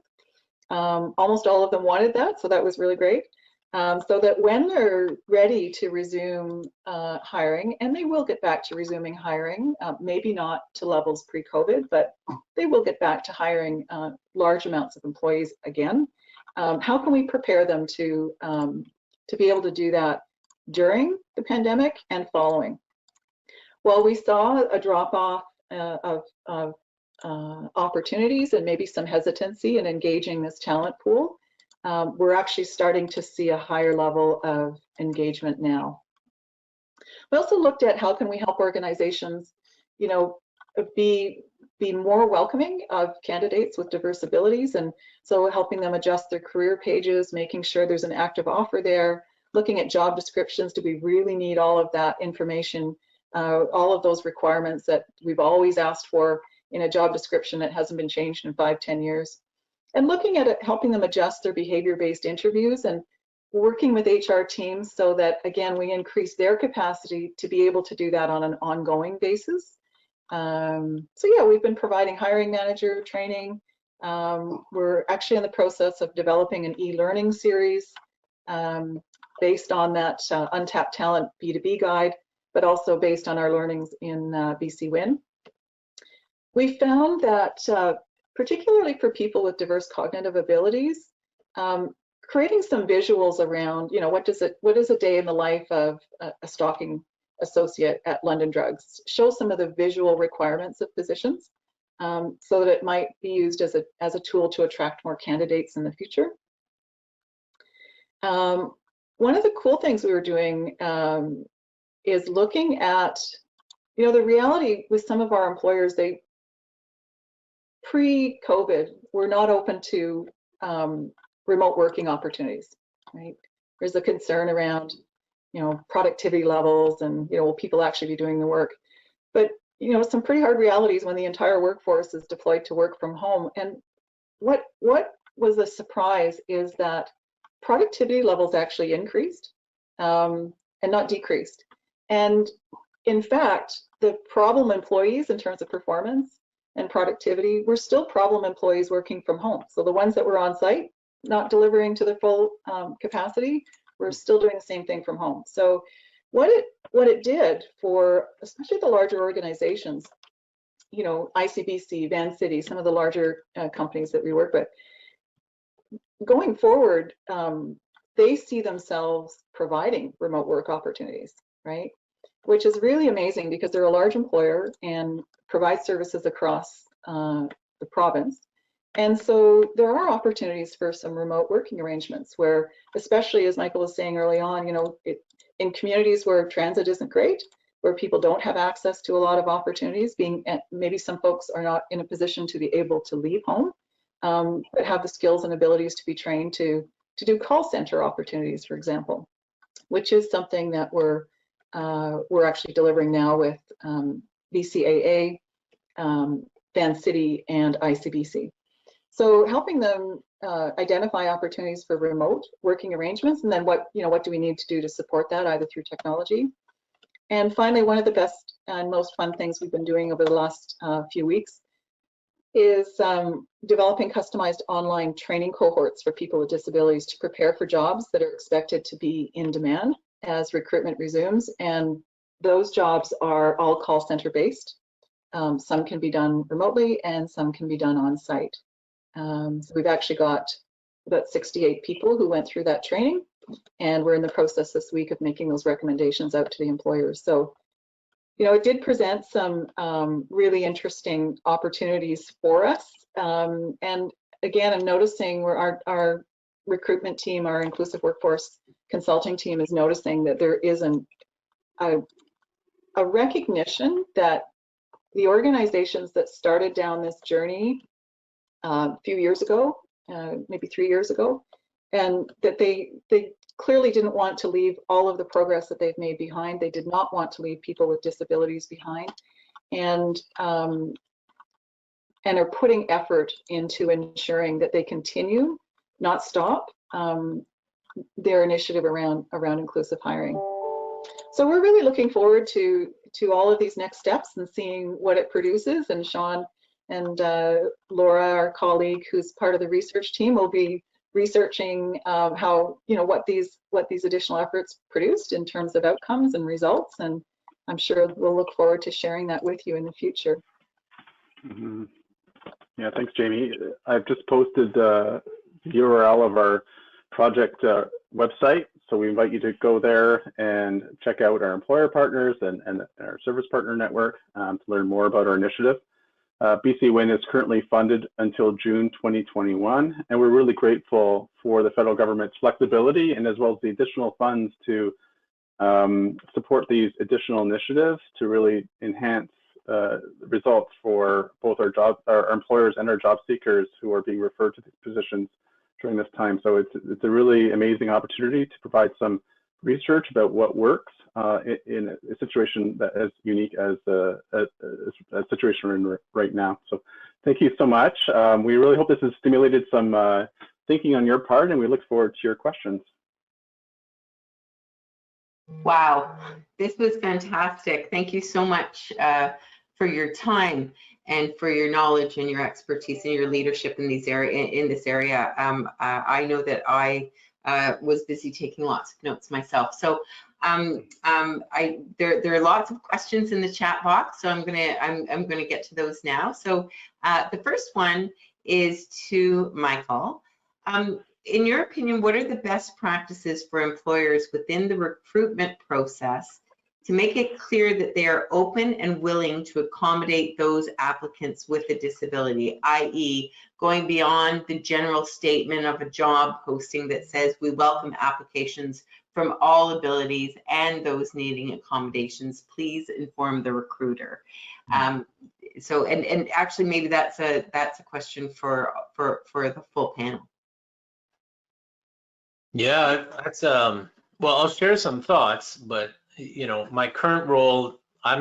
Almost all of them wanted that, so that was really great. So that when they're ready to resume hiring, and they will get back to resuming hiring, maybe not to levels pre-COVID, but they will get back to hiring large amounts of employees again. How can we prepare them to be able to do that during the pandemic and following? Well, we saw a drop-off of opportunities and maybe some hesitancy in engaging this talent pool. We're actually starting to see a higher level of engagement now. We also looked at how can we help organizations, you know, be more welcoming of candidates with diverse abilities, and so helping them adjust their career pages, making sure there's an active offer there, looking at job descriptions. Do we really need all of that information, all of those requirements that we've always asked for in a job description that hasn't been changed in 5-10 years? And looking at it, helping them adjust their behavior-based interviews and working with HR teams so that, again, we increase their capacity to be able to do that on an ongoing basis. So yeah, we've been providing hiring manager training. We're actually in the process of developing an e-learning series based on that Untapped Talent B2B guide, but also based on our learnings in BC Win. We found that particularly for people with diverse cognitive abilities, creating some visuals around, you know, what is a day in the life of a stocking associate at London Drugs, show some of the visual requirements of positions so that it might be used as a tool to attract more candidates in the future. One of the cool things we were doing is looking at, you know, the reality with some of our employers, they pre-COVID were not open to remote working opportunities, right? There's a concern around, you know, productivity levels and, you know, will people actually be doing the work? But, you know, some pretty hard realities when the entire workforce is deployed to work from home. And what was a surprise is that productivity levels actually increased and not decreased. And in fact, the problem employees in terms of performance and productivity were still problem employees working from home. So the ones that were on site, not delivering to their full capacity, we're still doing the same thing from home. So what it did for especially the larger organizations, you know, ICBC, Van City, some of the larger companies that we work with, going forward, they see themselves providing remote work opportunities, right? Which is really amazing because they're a large employer and provide services across the province. And so there are opportunities for some remote working arrangements where, especially as Michael was saying early on, you know, in communities where transit isn't great, where people don't have access to a lot of opportunities, maybe some folks are not in a position to be able to leave home, but have the skills and abilities to be trained to do call center opportunities, for example, which is something that we're actually delivering now with BCAA, Van City, and ICBC. So helping them identify opportunities for remote working arrangements, and then what do we need to do to support that, either through technology. And finally, one of the best and most fun things we've been doing over the last few weeks is developing customized online training cohorts for people with disabilities to prepare for jobs that are expected to be in demand as recruitment resumes. And those jobs are all call center based. Some can be done remotely and some can be done on site. So we've actually got about 68 people who went through that training, and we're in the process this week of making those recommendations out to the employers. So, you know, it did present some really interesting opportunities for us. And again, I'm noticing where our recruitment team, our inclusive workforce consulting team is noticing that there is a recognition that the organizations that started down this journey a few years ago, maybe 3 years ago, and that they clearly didn't want to leave all of the progress that they've made behind. They did not want to leave people with disabilities behind, and are putting effort into ensuring that they continue, not stop, their initiative around inclusive hiring. So we're really looking forward to all of these next steps and seeing what it produces. And Sean and Laura, our colleague who's part of the research team, will be researching how, you know, what these additional efforts produced in terms of outcomes and results. And I'm sure we'll look forward to sharing that with you in the future. Mm-hmm. Yeah, thanks, Jamie. I've just posted the URL of our project website. So we invite you to go there and check out our employer partners and our service partner network to learn more about our initiative. BC Win is currently funded until June 2021, and we're really grateful for the federal government's flexibility and as well as the additional funds to support these additional initiatives to really enhance results for both our employers and our job seekers who are being referred to these positions during this time. So it's a really amazing opportunity to provide some research about what works in a situation that is unique as a situation we're in right now. So thank you so much. We really hope this has stimulated some thinking on your part, and we look forward to your questions. Wow, this was fantastic. Thank you so much for your time and for your knowledge and your expertise and your leadership in this area. I know that I was busy taking lots of notes myself. So there are lots of questions in the chat box, so I'm gonna get to those now. So the first one is to Michael. In your opinion, what are the best practices for employers within the recruitment process to make it clear that they are open and willing to accommodate those applicants with a disability, i.e. going beyond the general statement of a job posting that says we welcome applications from all abilities and those needing accommodations, please inform the recruiter. So actually maybe that's a question for the full panel. Yeah, that's well, I'll share some thoughts, but you know, my current role, I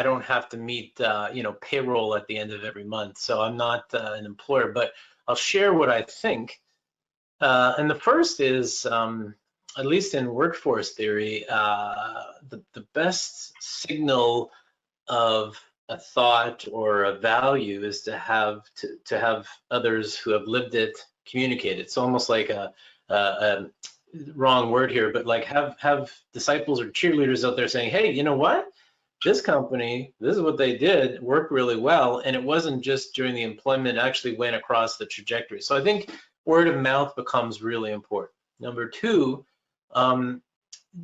don't have to meet you know, payroll at the end of every month, so I'm not an employer, but I'll share what I think. And the first is, at least in workforce theory, the best signal of a thought or a value is to have others who have lived it communicate. It's almost like a wrong word here, but like have disciples or cheerleaders out there saying, hey, you know what? This company, this is what they did, worked really well, and it wasn't just during the employment, it actually went across the trajectory. So I think word of mouth becomes really important. Number two,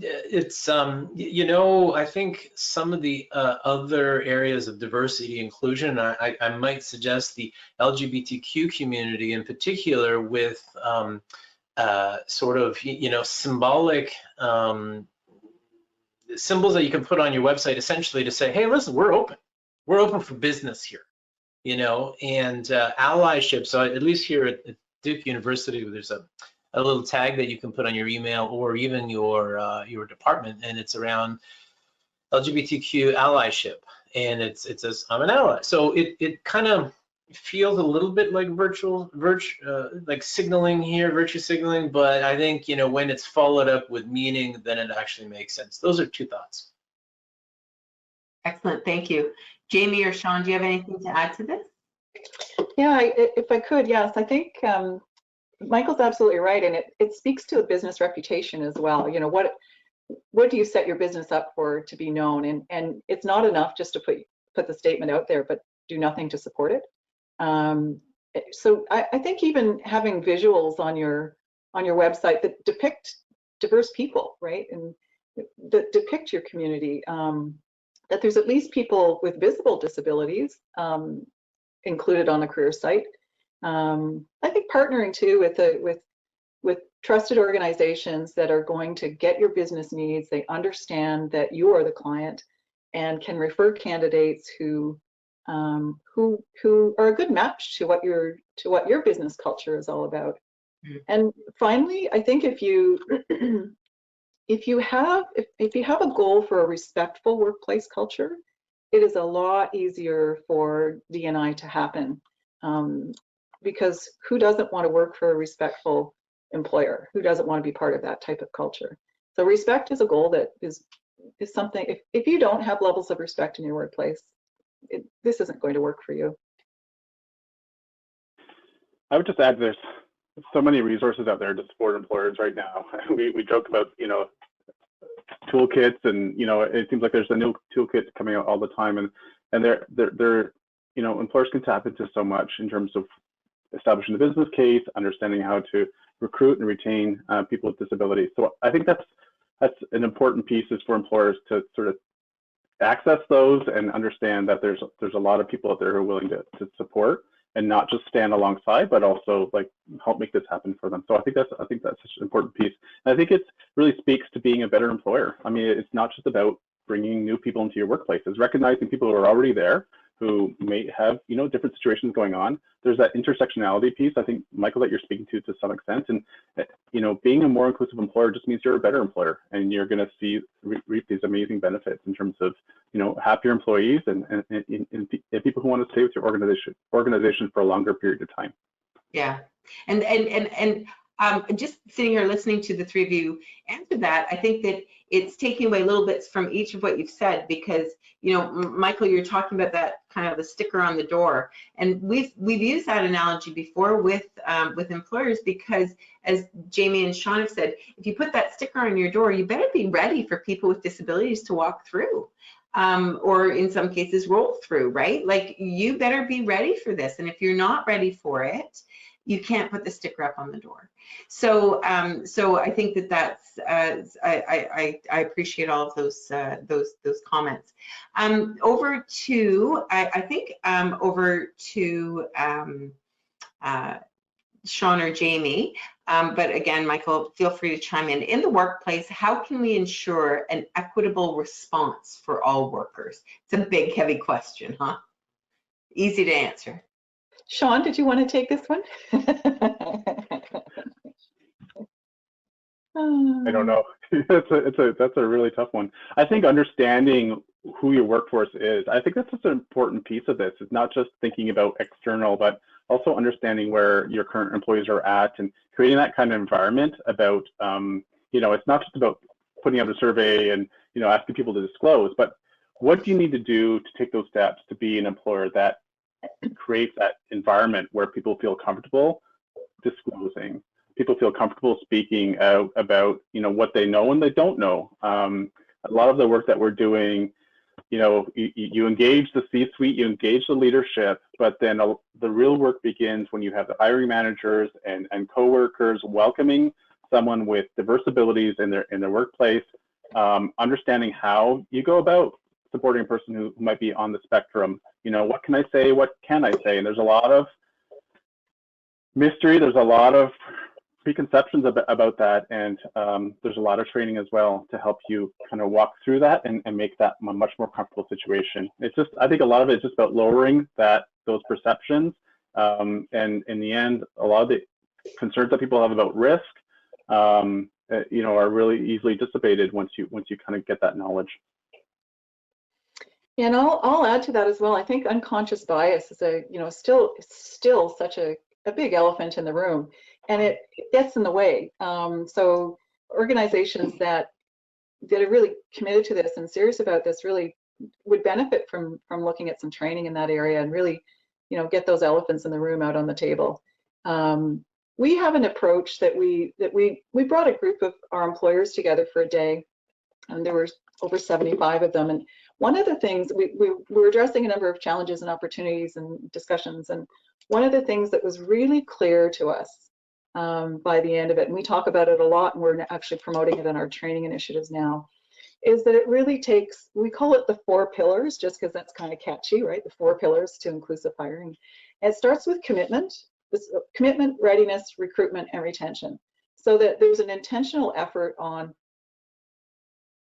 it's you know, I think some of the other areas of diversity inclusion, I might suggest the LGBTQ community in particular, with sort of, you know, symbolic symbols that you can put on your website, essentially to say, hey, listen, we're open for business here, you know, and allyship. So at least here at Duke University, there's a little tag that you can put on your email or even your department, and it's around LGBTQ allyship, and it says I'm an ally. So it kind of feels a little bit like like signaling here, virtue signaling, but I think, you know, when it's followed up with meaning, then it actually makes sense. Those are two thoughts. Excellent, thank you. Jamie or Sean, do you have anything to add to this? Yeah, if I could, yes. I think Michael's absolutely right, and it speaks to a business reputation as well. You know, what do you set your business up for to be known? And it's not enough just to put the statement out there, but do nothing to support it. So I think even having visuals on your website that depict diverse people, right, and that depict your community, that there's at least people with visible disabilities included on the career site. I think partnering too with trusted organizations that are going to get your business needs. They understand that you are the client and can refer candidates who are a good match to what your business culture is all about. Mm-hmm. And finally, I think if you have a goal for a respectful workplace culture, it is a lot easier for D&I to happen. Because who doesn't want to work for a respectful employer? Who doesn't want to be part of that type of culture? So respect is a goal that is something, if you don't have levels of respect in your workplace, this isn't going to work for you. I would just add, there's so many resources out there to support employers right now. We joke about, you know, toolkits, and, you know, it seems like there's a new toolkit coming out all the time, and they're you know, employers can tap into so much in terms of establishing the business case, understanding how to recruit and retain people with disabilities. So I think that's an important piece, is for employers to sort of access those and understand that there's a lot of people out there who are willing to support and not just stand alongside, but also like help make this happen for them. So I think that's such an important piece. And I think it really speaks to being a better employer. I mean, it's not just about bringing new people into your workplace. It's recognizing people who are already there, who may have, you know, different situations going on. There's that intersectionality piece, I think, Michael, that you're speaking to some extent. And, you know, being a more inclusive employer just means you're a better employer, and you're going to reap these amazing benefits in terms of, you know, happier employees and people who want to stay with your organization for a longer period of time. Yeah, and Just sitting here listening to the three of you answer that, I think that it's taking away little bits from each of what you've said, because, you know, Michael, you're talking about that kind of the sticker on the door, and we've used that analogy before with employers, because as Jamie and Sean have said, if you put that sticker on your door, you better be ready for people with disabilities to walk through. Or in some cases roll through, right? Like, you better be ready for this. And if you're not ready for it, you can't put the sticker up on the door. So, so I think that that's, I appreciate all of those comments. Over to, I think, over to Sean or Jamie. But again, Michael, feel free to chime in. In the workplace, how can we ensure an equitable response for all workers? It's a big, heavy question, huh? Easy to answer. Sean, did you want to take this one? I don't know. That's a really tough one. I think understanding who your workforce is, I think that's just an important piece of this. It's not just thinking about external, but also understanding where your current employees are at and creating that kind of environment about, you know, it's not just about putting out a survey and, you know, asking people to disclose, but what do you need to do to take those steps to be an employer that creates that environment where people feel comfortable disclosing, people feel comfortable speaking out about, you know, what they know and they don't know. A lot of the work that we're doing, you know, you engage the C-suite, you engage the leadership, but then the real work begins when you have the hiring managers and coworkers welcoming someone with diverse abilities in their workplace, understanding how you go about supporting a person who might be on the spectrum. You know, what can I say? What can I say? And there's a lot of mystery. There's a lot of preconceptions about that, and there's a lot of training as well to help you kind of walk through that and make that a much more comfortable situation. It's just, I think a lot of it is just about lowering those perceptions, and in the end, a lot of the concerns that people have about risk, you know, are really easily dissipated once you kind of get that knowledge. Yeah, and I'll add to that as well. I think unconscious bias is still such a big elephant in the room, and it gets in the way. So organizations that are really committed to this and serious about this really would benefit from looking at some training in that area and really, you know, get those elephants in the room out on the table. We have an approach that we brought a group of our employers together for a day, and there were over 75 of them. And one of the things, we were addressing a number of challenges and opportunities and discussions, and one of the things that was really clear to us by the end of it, and we talk about it a lot, and we're actually promoting it in our training initiatives now, is that it really takes, we call it the 4 pillars, just because that's kind of catchy, right? The 4 pillars to inclusive hiring. And it starts with commitment, readiness, recruitment, and retention. So that there's an intentional effort on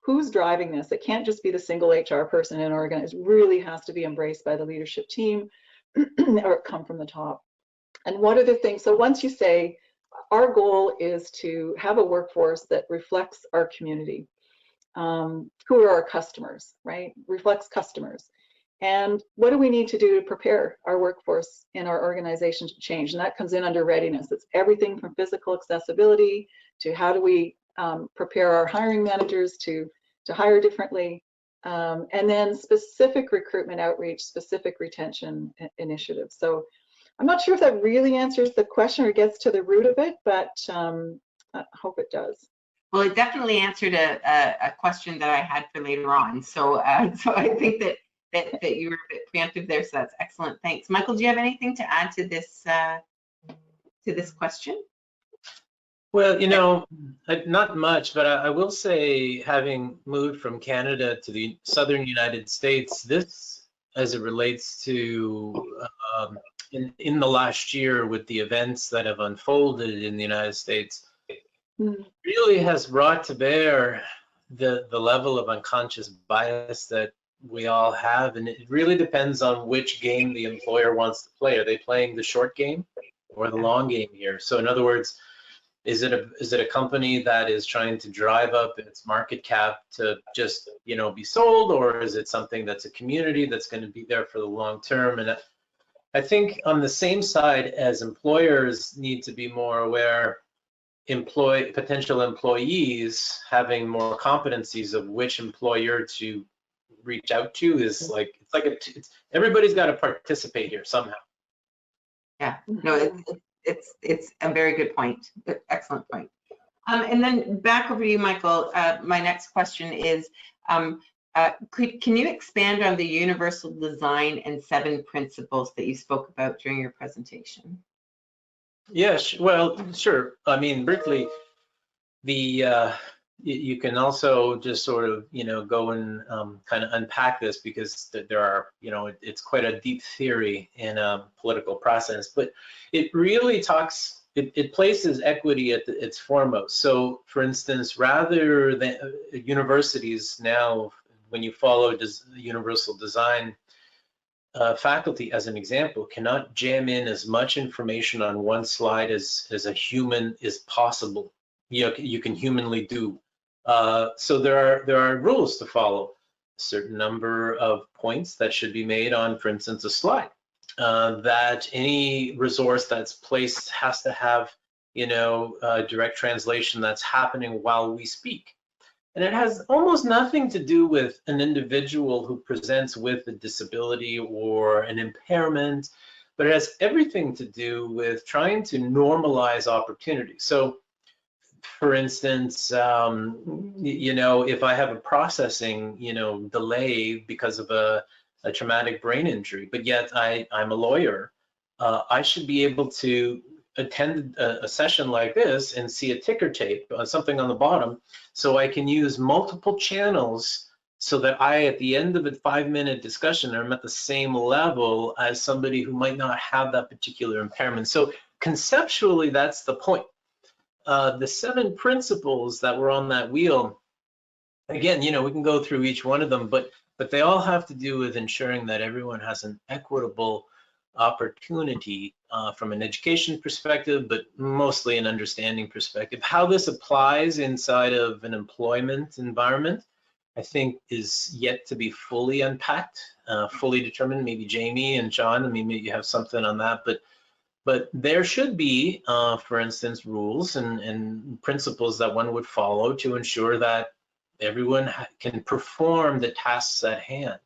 who's driving this. It can't just be the single HR person in an organization. It really has to be embraced by the leadership team or come from the top. And what are the things? So once you say, our goal is to have a workforce that reflects our community, who are our customers, right? Reflects customers. And what do we need to do to prepare our workforce in our organization to change? And that comes in under readiness. It's everything from physical accessibility to how do we prepare our hiring managers to hire differently, and then specific recruitment outreach, specific retention initiatives. So I'm not sure if that really answers the question or gets to the root of it, but I hope it does. Well, it definitely answered a question that I had for later on. So, so I think that you were a bit preemptive there. So that's excellent. Thanks, Michael. Do you have anything to add to this question? Well, you know, not much, but I will say, having moved from Canada to the southern United States, this, as it relates to in the last year with the events that have unfolded in the United States, really has brought to bear the level of unconscious bias that we all have, and it really depends on which game the employer wants to play. Are they playing the short game or the long game here? So in other words, is it a company that is trying to drive up its market cap to just, you know, be sold, or is it something that's a community that's going to be there for the long term? And I think on the same side as employers need to be more aware, potential employees having more competencies of which employer to reach out to is like, everybody's got to participate here somehow. Yeah, no, it's a very good point. Excellent point. And then back over to you, Michael. My next question is, can you expand on the universal design and 7 principles that you spoke about during your presentation? Yes, well, sure. I mean, briefly, you can also just sort of, go and kind of unpack this, because there are, it's quite a deep theory in a political process, but it really talks, it places equity at its foremost. So for instance, rather than universities now, when you follow universal design, faculty, as an example, cannot jam in as much information on one slide as a human is possible. You can humanly do. So there are rules to follow. A certain number of points that should be made on, for instance, a slide. That any resource that's placed has to have, direct translation that's happening while we speak. And it has almost nothing to do with an individual who presents with a disability or an impairment, but it has everything to do with trying to normalize opportunity. So, for instance, if I have a processing, delay because of a traumatic brain injury, but yet I'm a lawyer, I should be able to attend a session like this and see a ticker tape, something on the bottom, so I can use multiple channels so that at the end of a 5-minute discussion, I'm at the same level as somebody who might not have that particular impairment. So conceptually, that's the point. The 7 principles that were on that wheel, again, we can go through each one of them, but they all have to do with ensuring that everyone has an equitable opportunity from an education perspective, but mostly an understanding perspective. How this applies inside of an employment environment, I think, is yet to be fully unpacked, fully determined. Maybe Jamie and John, maybe you have something on that, but there should be, for instance, rules and principles that one would follow to ensure that everyone can perform the tasks at hand.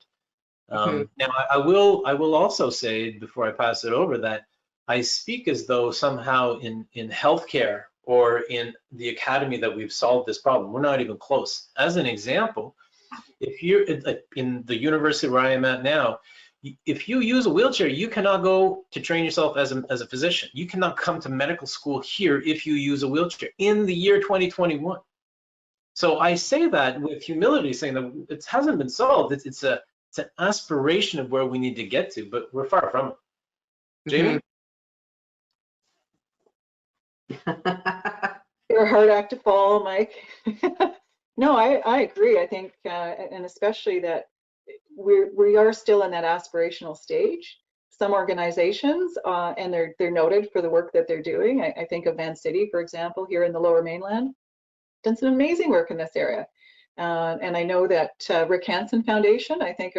Now, I will also say, before I pass it over, that I speak as though somehow in healthcare or in the academy that we've solved this problem. We're not even close. As an example, if you're in the university where I am at now, if you use a wheelchair, you cannot go to train yourself as a physician. You cannot come to medical school here if you use a wheelchair in the year 2021. So I say that with humility, saying that it hasn't been solved. It's an aspiration of where we need to get to, but we're far from it. Jamie? You're a hard act to follow, Mike. No, I agree. I think, and especially that we are still in that aspirational stage. Some organizations, and they're noted for the work that they're doing. I think of Van City, for example, here in the Lower Mainland, done some amazing work in this area. And I know that Rick Hansen Foundation, I think,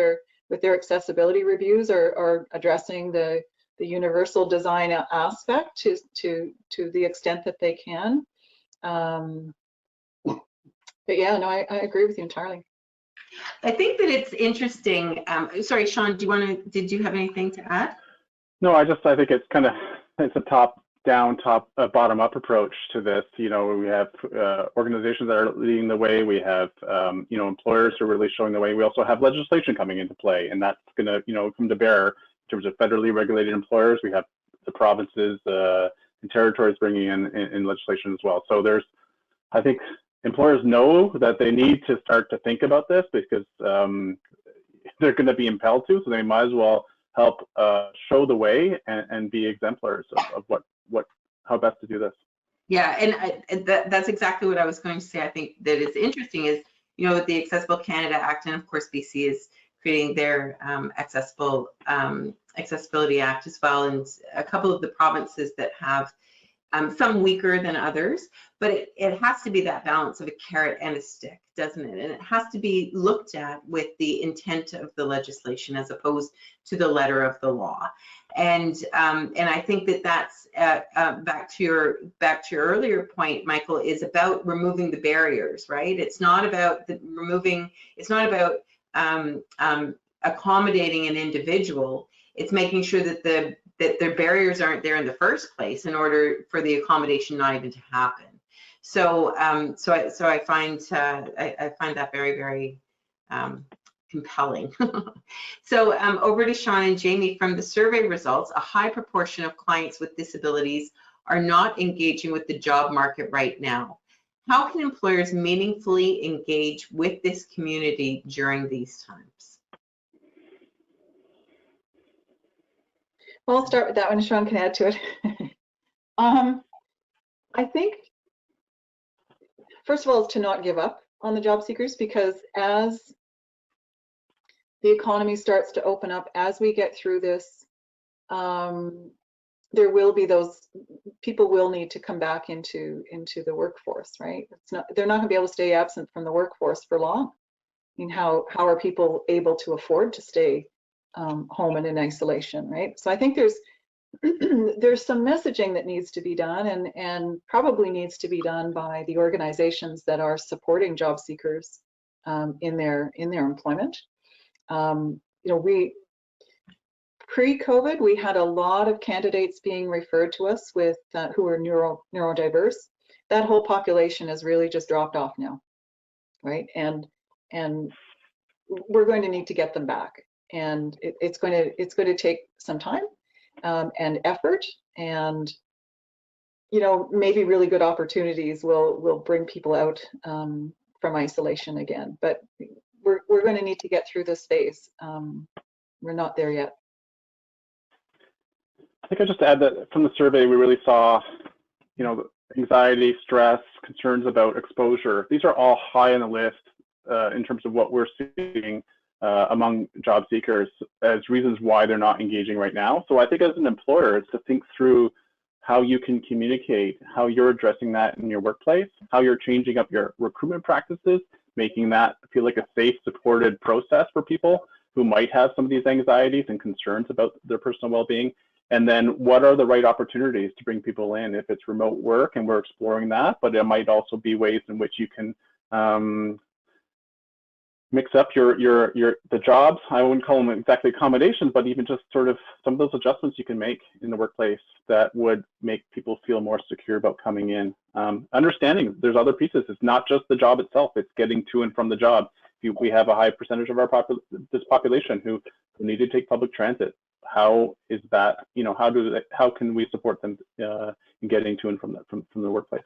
with their accessibility reviews, are addressing the universal design aspect to the extent that they can. But yeah, no, I agree with you entirely. I think that it's interesting. Sorry, Sean, did you have anything to add? No, I think it's a top-down, bottom-up approach to this. We have organizations that are leading the way. We have, employers who are really showing the way. We also have legislation coming into play, and that's going to, come to bear in terms of federally regulated employers. We have the provinces and territories bringing in legislation as well. So I think employers know that they need to start to think about this, because they're going to be impelled to, so they might as well help show the way and be exemplars of how best to do this. Yeah, and that's exactly what I was going to say. I think that it's interesting is, the Accessible Canada Act, and of course BC is creating their Accessibility Act as well, and a couple of the provinces that have some weaker than others, but it has to be that balance of a carrot and a stick, doesn't it? And it has to be looked at with the intent of the legislation as opposed to the letter of the law. And I think that that's back to your earlier point, Michael, is about removing the barriers, right? It's not about it's not about accommodating an individual. It's making sure that their barriers aren't there in the first place in order for the accommodation not even to happen. So I find that very, very compelling. So over to Sean and Jamie. From the survey results, a high proportion of clients with disabilities are not engaging with the job market right now. How can employers meaningfully engage with this community during these times? Well, I'll start with that one. Sean can add to it. I think, first of all, is to not give up on the job seekers, because as the economy starts to open up, as we get through this, there will be those people will need to come back into the workforce, right? They're not going to be able to stay absent from the workforce for long. I mean, how are people able to afford to stay home and in isolation, right? So I think there's some messaging that needs to be done, and probably needs to be done by the organizations that are supporting job seekers in their employment. You know, pre-COVID, we had a lot of candidates being referred to us with who are neurodiverse. That whole population has really just dropped off now, right? And we're going to need to get them back, and it's going to take some time and effort, and you know, maybe really good opportunities will bring people out from isolation again. But we're going to need to get through this phase. We're not there yet. I think I just add that from the survey, we really saw, you know, anxiety, stress, concerns about exposure. These are all high on the list in terms of what we're seeing among job seekers as reasons why they're not engaging right now. So I think as an employer, it's to think through how you can communicate, how you're addressing that in your workplace, how you're changing up your recruitment practices, making that feel like a safe, supported process for people who might have some of these anxieties and concerns about their personal well-being. And then what are the right opportunities to bring people in? If it's remote work, and we're exploring that, but it might also be ways in which you can mix up the jobs. I wouldn't call them exactly accommodations, but even just sort of some of those adjustments you can make in the workplace that would make people feel more secure about coming in. Understanding there's other pieces. It's not just the job itself, it's getting to and from the job. We have a high percentage of our this population who need to take public transit. How is that, you know, how can we support them in getting to and from the workplace?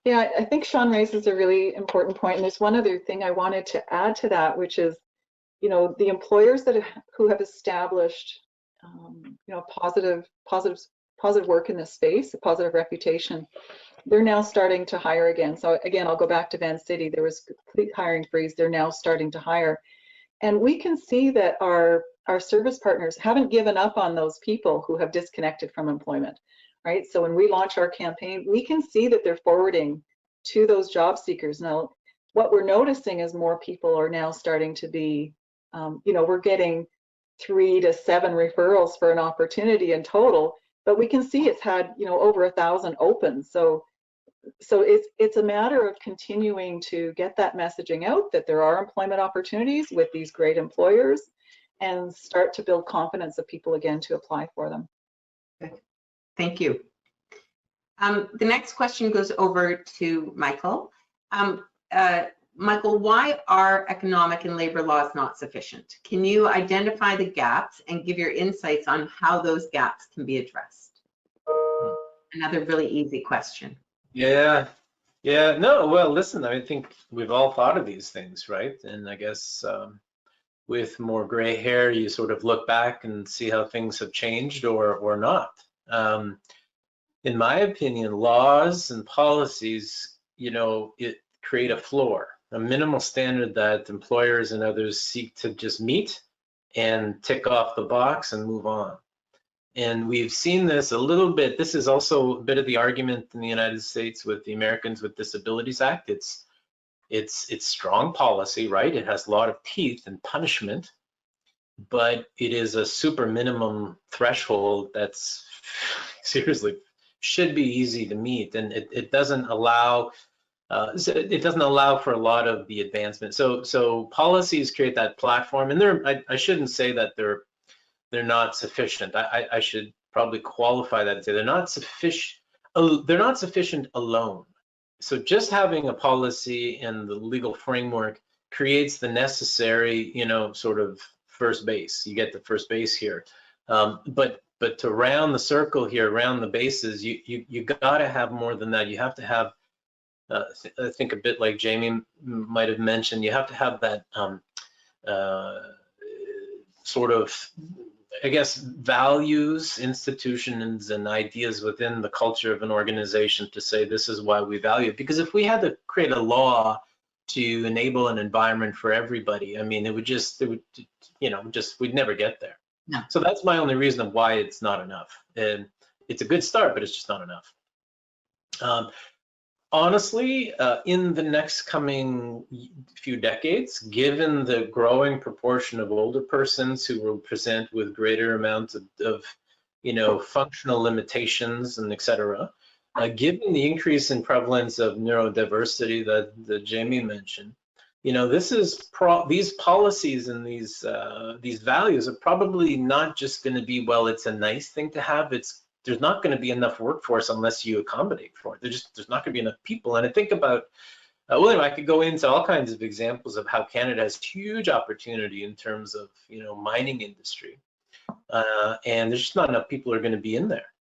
Yeah, I think Sean raises a really important point, and there's one other thing I wanted to add to that, which is, you know, the employers who have established, you know, positive work in this space, a positive reputation, they're now starting to hire again. So again, I'll go back to Van City. There was complete hiring freeze. They're now starting to hire, and we can see that our service partners haven't given up on those people who have disconnected from employment. Right. So when we launch our campaign, we can see that they're forwarding to those job seekers. Now, what we're noticing is more people are now starting to be, you know, we're getting 3 to 7 referrals for an opportunity in total, but we can see it's had, you know, over 1,000 opens. So it's a matter of continuing to get that messaging out that there are employment opportunities with these great employers, and start to build confidence of people again to apply for them. Okay. Thank you. The next question goes over to Michael. Michael, why are economic and labor laws not sufficient? Can you identify the gaps and give your insights on how those gaps can be addressed? Another really easy question. Yeah. No, well, listen, I think we've all thought of these things, right? And I guess with more gray hair, you sort of look back and see how things have changed or not. In my opinion, laws and policies, you know, it create a floor, a minimal standard that employers and others seek to just meet and tick off the box and move on. And we've seen this a little bit. This is also a bit of the argument in the United States with the Americans with Disabilities Act. It's strong policy, right? It has a lot of teeth and punishment, but it is a super minimum threshold that's seriously should be easy to meet, and it doesn't allow for a lot of the advancement. So policies create that platform, and I shouldn't say that they're not sufficient. I should probably qualify that and say they're not sufficient. They're not sufficient alone. So just having a policy and the legal framework creates the necessary, sort of first base. You get the first base here, but to round the circle here, round the bases, you got to have more than that. You have to have, I think, a bit like Jamie might have mentioned, you have to have that sort of, I guess, values, institutions, and ideas within the culture of an organization to say this is why we value it. Because if we had to create a law to enable an environment for everybody, I mean, we'd never get there. No. So that's my only reason of why it's not enough. And it's a good start, but it's just not enough. Honestly, in the next coming few decades, given the growing proportion of older persons who will present with greater amounts of functional limitations and et cetera, given the increase in prevalence of neurodiversity that Jamie mentioned, these policies and these values are probably not just going to be, well, it's a nice thing to have. There's not going to be enough workforce unless you accommodate for it. There's not going to be enough people. And I think about, William, I could go into all kinds of examples of how Canada has huge opportunity in terms of, mining industry. And there's just not enough people who are going to be in there.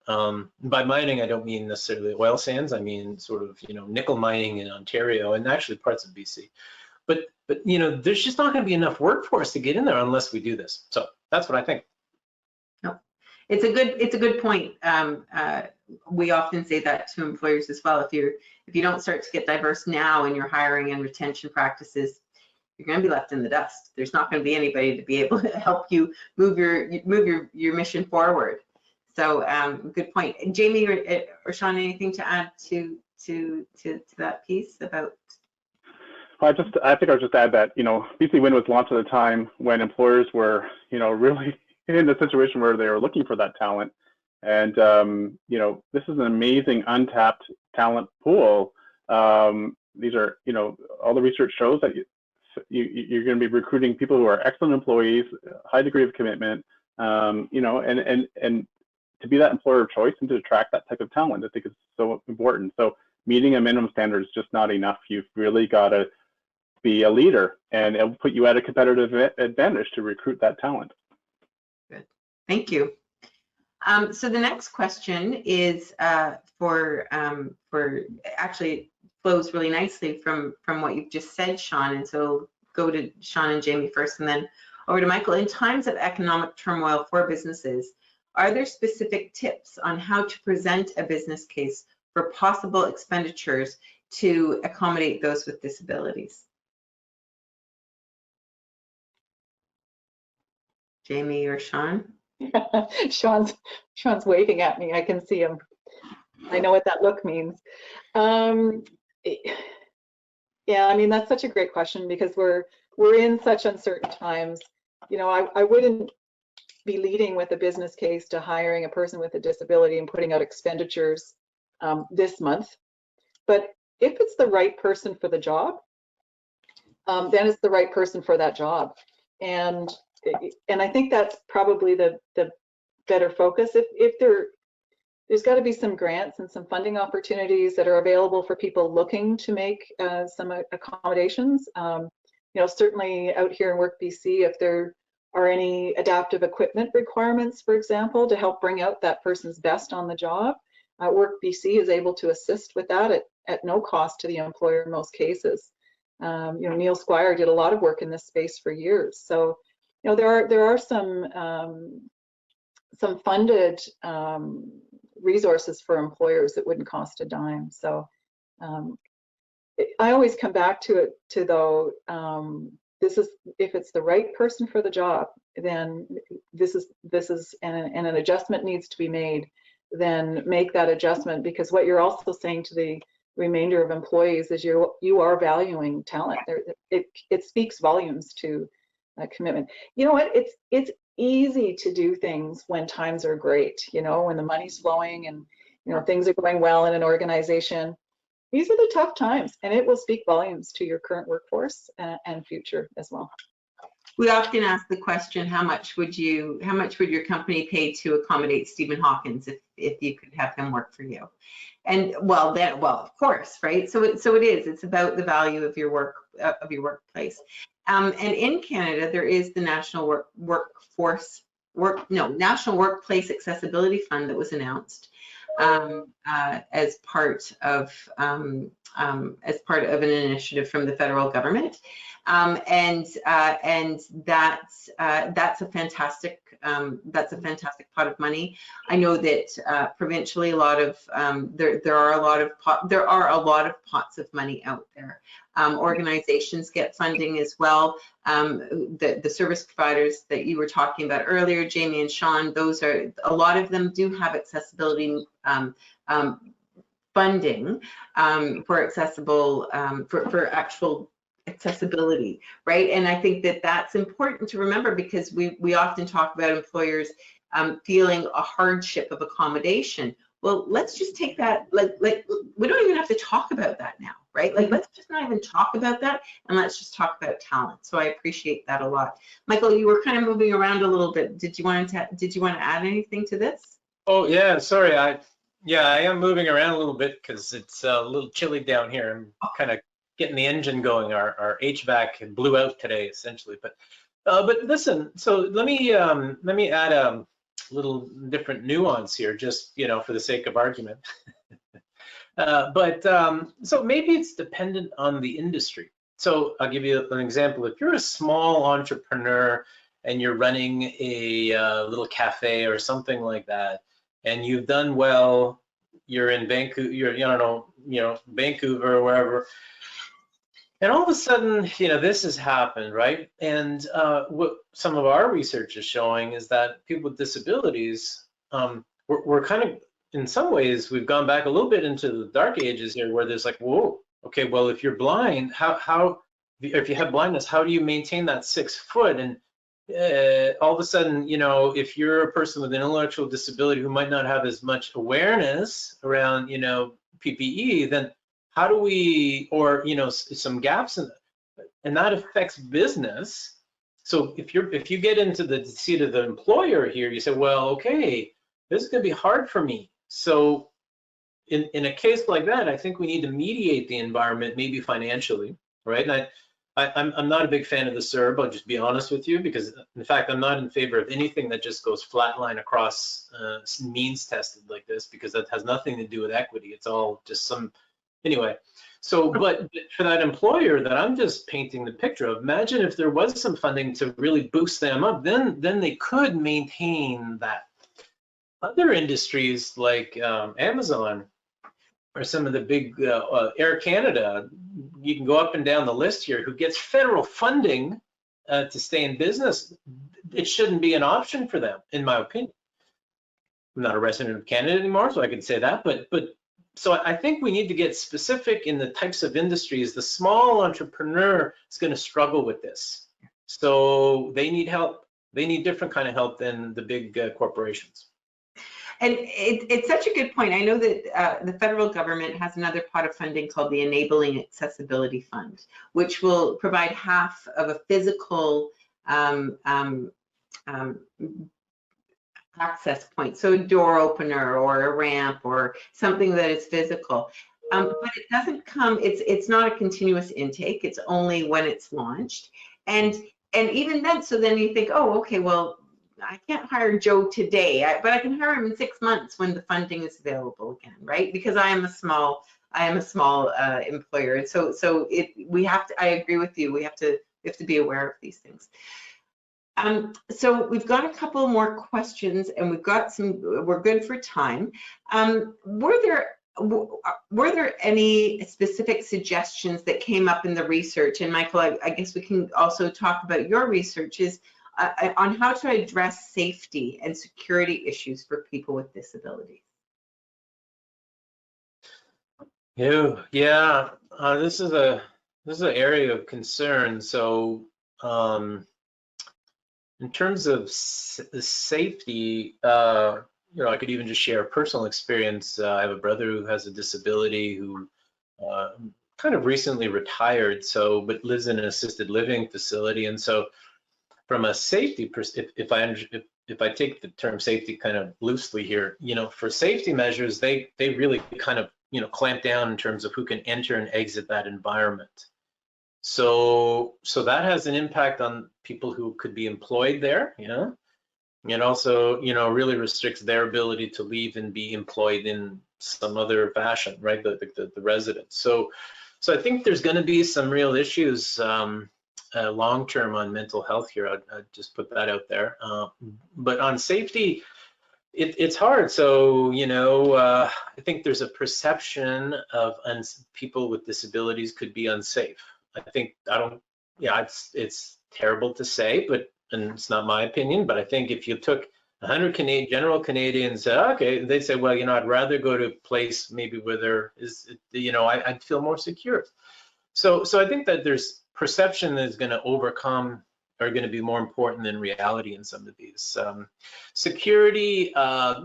By mining, I don't mean necessarily oil sands. I mean sort of, nickel mining in Ontario and actually parts of BC. But there's just not going to be enough workforce to get in there unless we do this. So that's what I think. It's a good point. We often say that to employers as well. If you don't start to get diverse now in your hiring and retention practices, you're going to be left in the dust. There's not going to be anybody to be able to help you move your mission forward. So good point. And Jamie or Sean, anything to add to that piece about? I think I'll just add that BC Win was launched at a time when employers were really in a situation where they were looking for that talent. And, this is an amazing untapped talent pool. These are, all the research shows that you're going to be recruiting people who are excellent employees, high degree of commitment, and to be that employer of choice and to attract that type of talent, I think is so important. So meeting a minimum standard is just not enough. You've really got to be a leader, and it'll put you at a competitive advantage to recruit that talent. Good, thank you. So the next question is for actually flows really nicely from what you've just said, Sean. And so go to Sean and Jamie first, and then over to Michael. In times of economic turmoil for businesses, are there specific tips on how to present a business case for possible expenditures to accommodate those with disabilities? Jamie or Sean? Sean's waving at me. I can see him. I know what that look means. Yeah, I mean, that's such a great question because we're in such uncertain times. I wouldn't be leading with a business case to hiring a person with a disability and putting out expenditures this month. But if it's the right person for the job, then it's the right person for that job. And I think that's probably the better focus. If there's got to be some grants and some funding opportunities that are available for people looking to make some accommodations. Certainly out here in Work BC, if there are any adaptive equipment requirements, for example, to help bring out that person's best on the job, Work BC is able to assist with that at no cost to the employer in most cases. Neil Squire did a lot of work in this space for years. So, there are some funded resources for employers that wouldn't cost a dime. So I always come back to though, this is, if it's the right person for the job, then this is and an adjustment needs to be made, then make that adjustment, because what you're also saying to the remainder of employees is you are valuing talent. It speaks volumes to commitment. You know what? It's easy to do things when times are great. You know, when the money's flowing and things are going well in an organization. These are the tough times, and it will speak volumes to your current workforce and future as well. We often ask the question, how much would your company pay to accommodate Stephen Hawkins if you could have him work for you? And well, of course, right? So it is. It's about the value of your workplace. And in Canada, there is the National National Workplace Accessibility Fund that was announced as part of an initiative from the federal government. And that's a fantastic pot of money. I know that provincially, there are a lot of pots of money out there. Organizations get funding as well. The service providers that you were talking about earlier, Jamie and Sean, a lot of them do have accessibility funding for actual accessibility, right? And I think that that's important to remember, because we often talk about employers feeling a hardship of accommodation. Well, let's just take that, like we don't even have to talk about that now, right? Like, let's just not even talk about that, and let's just talk about talent. So I appreciate that a lot. Michael, you were kind of moving around a little bit. Did you want to add anything to this? Oh yeah, sorry. I am moving around a little bit because it's a little chilly down here. I'm kind of getting the engine going. Our HVAC blew out today, essentially. But listen. So let me add a little different nuance here, just for the sake of argument. So maybe it's dependent on the industry. So I'll give you an example. If you're a small entrepreneur and you're running a little cafe or something like that, and you've done well, you're in Vancouver, Vancouver or wherever, and all of a sudden, this has happened, right? And what some of our research is showing is that people with disabilities, we're kind of, in some ways, we've gone back a little bit into the dark ages here, where there's like, whoa, okay, well, if you're blind, if you have blindness, how do you maintain that 6 foot? And all of a sudden, if you're a person with an intellectual disability who might not have as much awareness around, PPE, then how do we, or some gaps in it, and that affects business. So if you get into the seat of the employer here, you say, well, okay, this is going to be hard for me. So in a case like that, I think we need to mediate the environment, maybe financially, right? And I'm not a big fan of the CERB, I'll just be honest with you, because in fact, I'm not in favor of anything that just goes flatline across means tested like this, because that has nothing to do with equity. It's all just anyway. So, but for that employer that I'm just painting the picture of, imagine if there was some funding to really boost them up, then they could maintain that. Other industries like Amazon or some of the big Air Canada, you can go up and down the list here, who gets federal funding to stay in business. It shouldn't be an option for them, in my opinion. I'm not a resident of Canada anymore, so I can say that, but so I think we need to get specific in the types of industries. The small entrepreneur is going to struggle with this. So they need help. They need different kind of help than the big corporations. And it's such a good point. I know that the federal government has another pot of funding called the Enabling Accessibility Fund, which will provide half of a physical access point, so a door opener or a ramp or something that is physical. But it doesn't come, it's not a continuous intake, it's only when it's launched. And even then, so then you think, oh, okay, well, I can't hire Joe today, but I can hire him in 6 months when the funding is available again, right? Because I am a small employer. And so we have to, I agree with you, we have to be aware of these things. So we've got a couple more questions, and we're good for time. Were there any specific suggestions that came up in the research? And Michael, I guess we can also talk about your research. on how to address safety and security issues for people with disabilities. Yeah, this is an area of concern. So in terms of safety, you know, I could even just share a personal experience. I have a brother who has a disability who kind of recently retired, but lives in an assisted living facility. And so from a safety perspective, if I take the term safety kind of loosely here, you know, for safety measures, they really kind of, you know, clamp down in terms of who can enter and exit that environment. So that has an impact on people who could be employed there, you know, and also, you know, really restricts their ability to leave and be employed in some other fashion, right? The residents. So I think there's going to be some real issues long term on mental health here. I'd just put that out there. But on safety, it's hard. So, you know, I think there's a perception of people with disabilities could be unsafe. It's terrible to say, and it's not my opinion, but I think if you took 100 general Canadians, okay, they'd say, well, you know, I'd rather go to a place maybe where there is, you know, I'd feel more secure. So I think that there's perception that is going to overcome are going to be more important than reality in some of these. Security,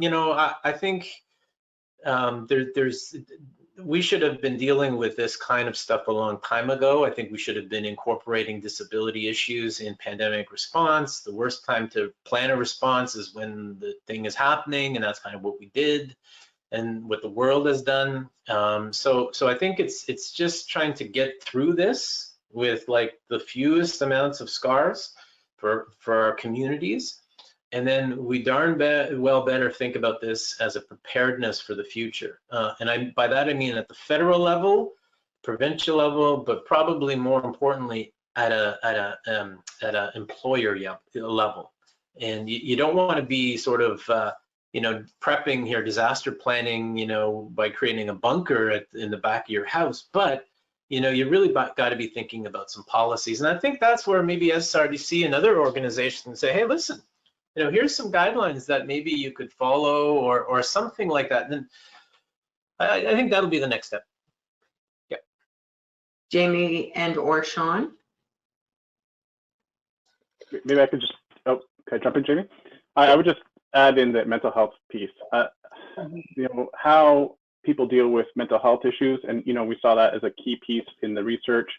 you know, I think we should have been dealing with this kind of stuff a long time ago. I think we should have been incorporating disability issues in pandemic response. The worst time to plan a response is when the thing is happening, and that's kind of what we did and what the world has done. So I think it's just trying to get through this with like the fewest amounts of scars for our communities. And then we better think about this as a preparedness for the future. And by that I mean at the federal level, provincial level, but probably more importantly at a employer level. And you don't want to be sort of you know, prepping here, disaster planning, you know, by creating a bunker in the back of your house, but you know, you really got to be thinking about some policies. And I think that's where maybe SRDC and other organizations say, hey, listen, you know, here's some guidelines that maybe you could follow or something like that. And I think that'll be the next step. Yeah. Jamie and or Sean? Maybe I could just, can I jump in, Jamie? I would just add in the mental health piece. You know, how people deal with mental health issues, and you know, we saw that as a key piece in the research,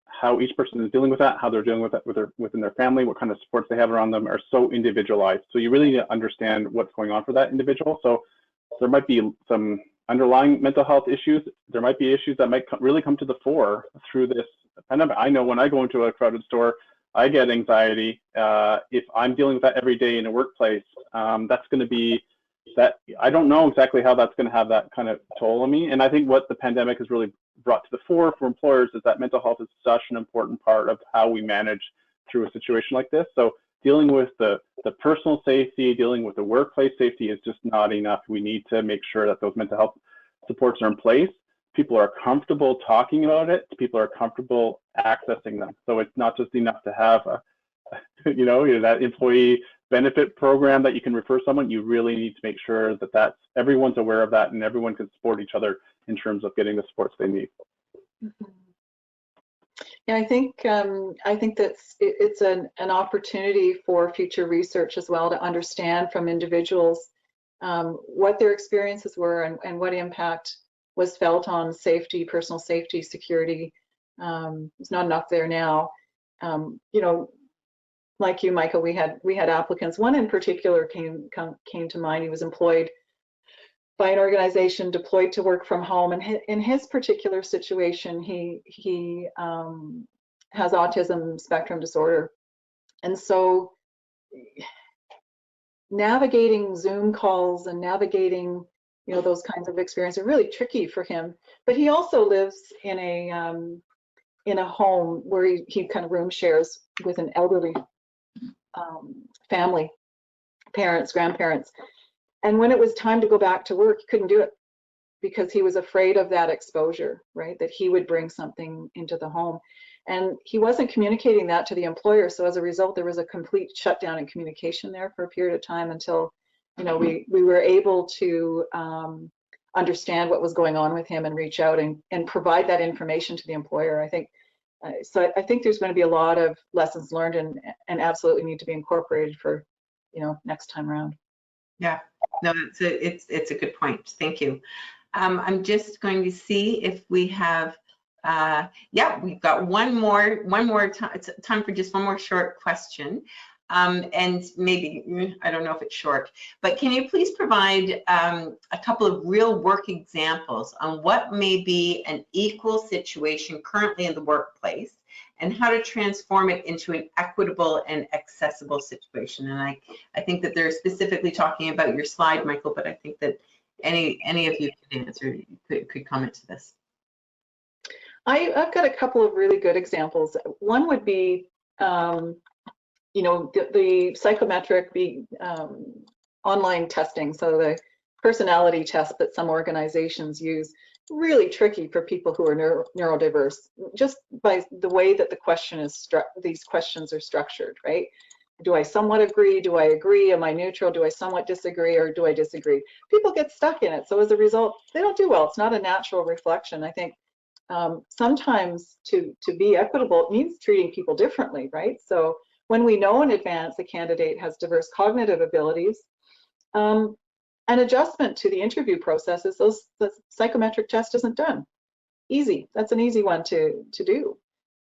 how each person is dealing with that, how they're dealing with that within their family, what kind of supports they have around them are so individualized. So you really need to understand what's going on for that individual. So there might be some underlying mental health issues. There might be issues that might really come to the fore through this pandemic. I know when I go into a crowded store, I get anxiety. If I'm dealing with that every day in a workplace, that's going to be that. I don't know exactly how that's going to have that kind of toll on me. And I think what the pandemic has really brought to the fore for employers is that mental health is such an important part of how we manage through a situation like this. So dealing with the personal safety, dealing with the workplace safety is just not enough. We need to make sure that those mental health supports are in place. People are comfortable talking about it. People are comfortable accessing them. So it's not just enough to have you know, that employee benefit program that you can refer someone. You really need to make sure that everyone's aware of that and everyone can support each other in terms of getting the supports they need. Mm-hmm. Yeah, I think that it's an opportunity for future research as well to understand from individuals what their experiences were and what impact was felt on safety, personal safety, security. There's not enough there now. You know, like you, Michael, we had applicants. One in particular came to mind. He was employed by an organization, deployed to work from home, and in his particular situation, he has autism spectrum disorder, and so navigating Zoom calls and navigating, you know, those kinds of experiences are really tricky for him. But he also lives in a home where he kind of room shares with an elderly family, parents, grandparents. And when it was time to go back to work, he couldn't do it because he was afraid of that exposure, right? That he would bring something into the home. And he wasn't communicating that to the employer. So as a result, there was a complete shutdown in communication there for a period of time until, you know, we were able to understand what was going on with him and reach out and provide that information to the employer. I think so. I think there's going to be a lot of lessons learned and absolutely need to be incorporated for, you know, next time around. Yeah, no, it's a good point. Thank you. I'm just going to see if we have, yeah, we've got one more time. It's time for just one more short question. And maybe, I don't know if it's short, but can you please provide a couple of real work examples on what may be an equal situation currently in the workplace and how to transform it into an equitable and accessible situation? And I think that they're specifically talking about your slide, Michael, but I think that any of you can answer, could comment to this. I've got a couple of really good examples. One would be, you know, the psychometric, online testing. So the personality test that some organizations use, really tricky for people who are neurodiverse, just by the way that the question is these questions are structured, right? Do I somewhat agree? Do I agree? Am I neutral? Do I somewhat disagree, or do I disagree? People get stuck in it. So as a result, they don't do well. It's not a natural reflection. I think sometimes to be equitable, it means treating people differently, right? So when we know in advance a candidate has diverse cognitive abilities, an adjustment to the interview processes, the psychometric test isn't done. Easy, that's an easy one to do.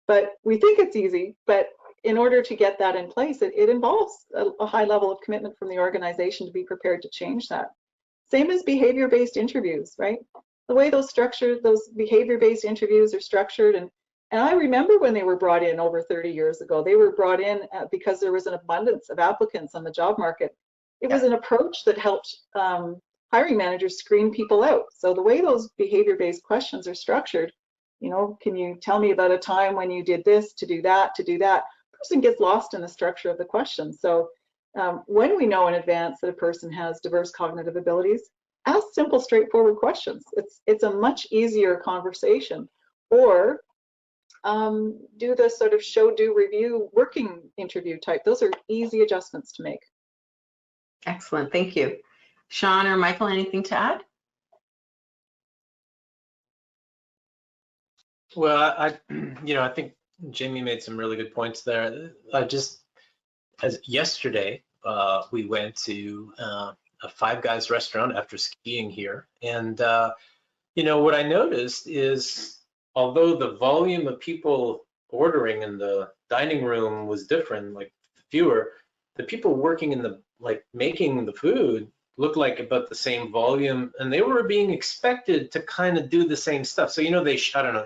But we think it's easy, but in order to get that in place, it involves a high level of commitment from the organization to be prepared to change that. Same as behavior-based interviews, right? The way those behavior-based interviews are structured, and I remember when they were brought in over 30 years ago, they were brought in because there was an abundance of applicants on the job market. It was an approach that helped hiring managers screen people out. So the way those behavior-based questions are structured, you know, can you tell me about a time when you did this to do that, person gets lost in the structure of the question. So when we know in advance that a person has diverse cognitive abilities, ask simple, straightforward questions. It's a much easier conversation. Or do the sort of show, do, review, working interview type. Those are easy adjustments to make. Excellent, thank you. Sean or Michael, anything to add? Well, I think Jamie made some really good points there. As yesterday, we went to a Five Guys restaurant after skiing here, and what I noticed is, although the volume of people ordering in the dining room was different, like fewer, the people working in the making the food looked like about the same volume, and they were being expected to kind of do the same stuff. So they shout out,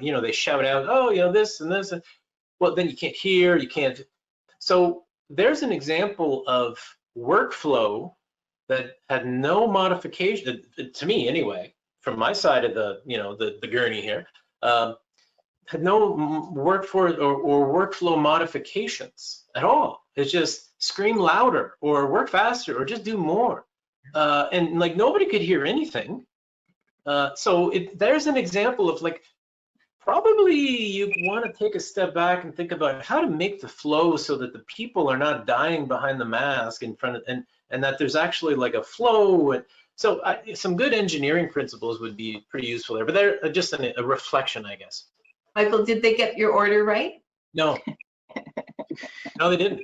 oh, this and this, and well, then you can't hear, you can't. So there's an example of workflow that had no modification, to me anyway, from my side of the gurney here, had no workforce or workflow modifications at all. It's just scream louder or work faster or just do more. And nobody could hear anything. So there's an example of probably you want to take a step back and think about how to make the flow so that the people are not dying behind the mask in front of, and that there's actually a flow. And so some good engineering principles would be pretty useful there, but they're just a reflection, I guess. Michael, did they get your order right? No. No, they didn't.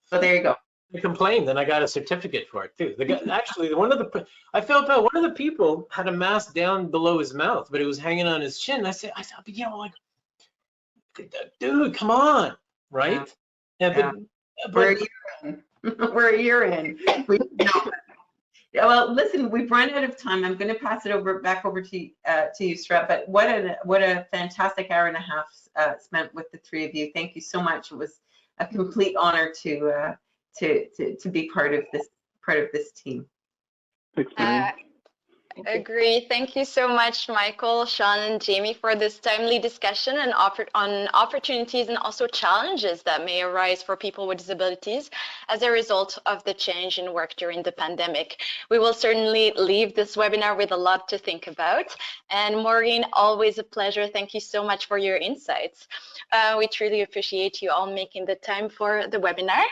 So there you go. I complained, and I got a certificate for it too. The guy, actually, I felt bad. One of the people had a mask down below his mouth, but it was hanging on his chin. I said, dude, come on, right? Yeah. We're a year in. We're a year in. Yeah, well, listen, we've run out of time. I'm going to pass it back over to you, Strat. But what a fantastic hour and a half spent with the three of you. Thank you so much. It was a complete honor to be part of this team. Agree. Thank you so much, Michael, Sean, and Jamie, for this timely discussion and on opportunities and also challenges that may arise for people with disabilities as a result of the change in work during the pandemic. We will certainly leave this webinar with a lot to think about. And Maureen, always a pleasure. Thank you so much for your insights. We truly appreciate you all making the time for the webinar.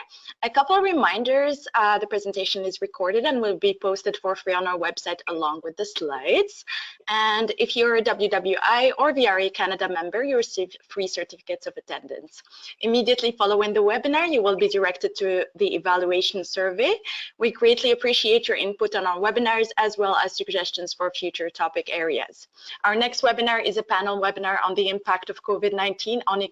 A couple of reminders, the presentation is recorded and will be posted for free on our website along with the slides. And if you're a WWI or VRA Canada member, you receive free certificates of attendance. Immediately following the webinar, you will be directed to the evaluation survey. We greatly appreciate your input on our webinars as well as suggestions for future topic areas. Our next webinar is a panel webinar on the impact of COVID-19 on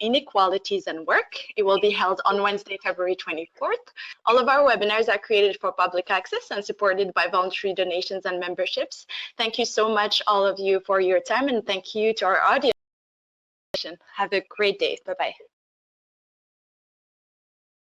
inequalities and work. It will be held on Wednesday, February 24th. All of our webinars are created for public access and supported by voluntary donations and memberships. Thank you so much, all of you, for your time, and thank you to our audience. Have a great day. Bye-bye.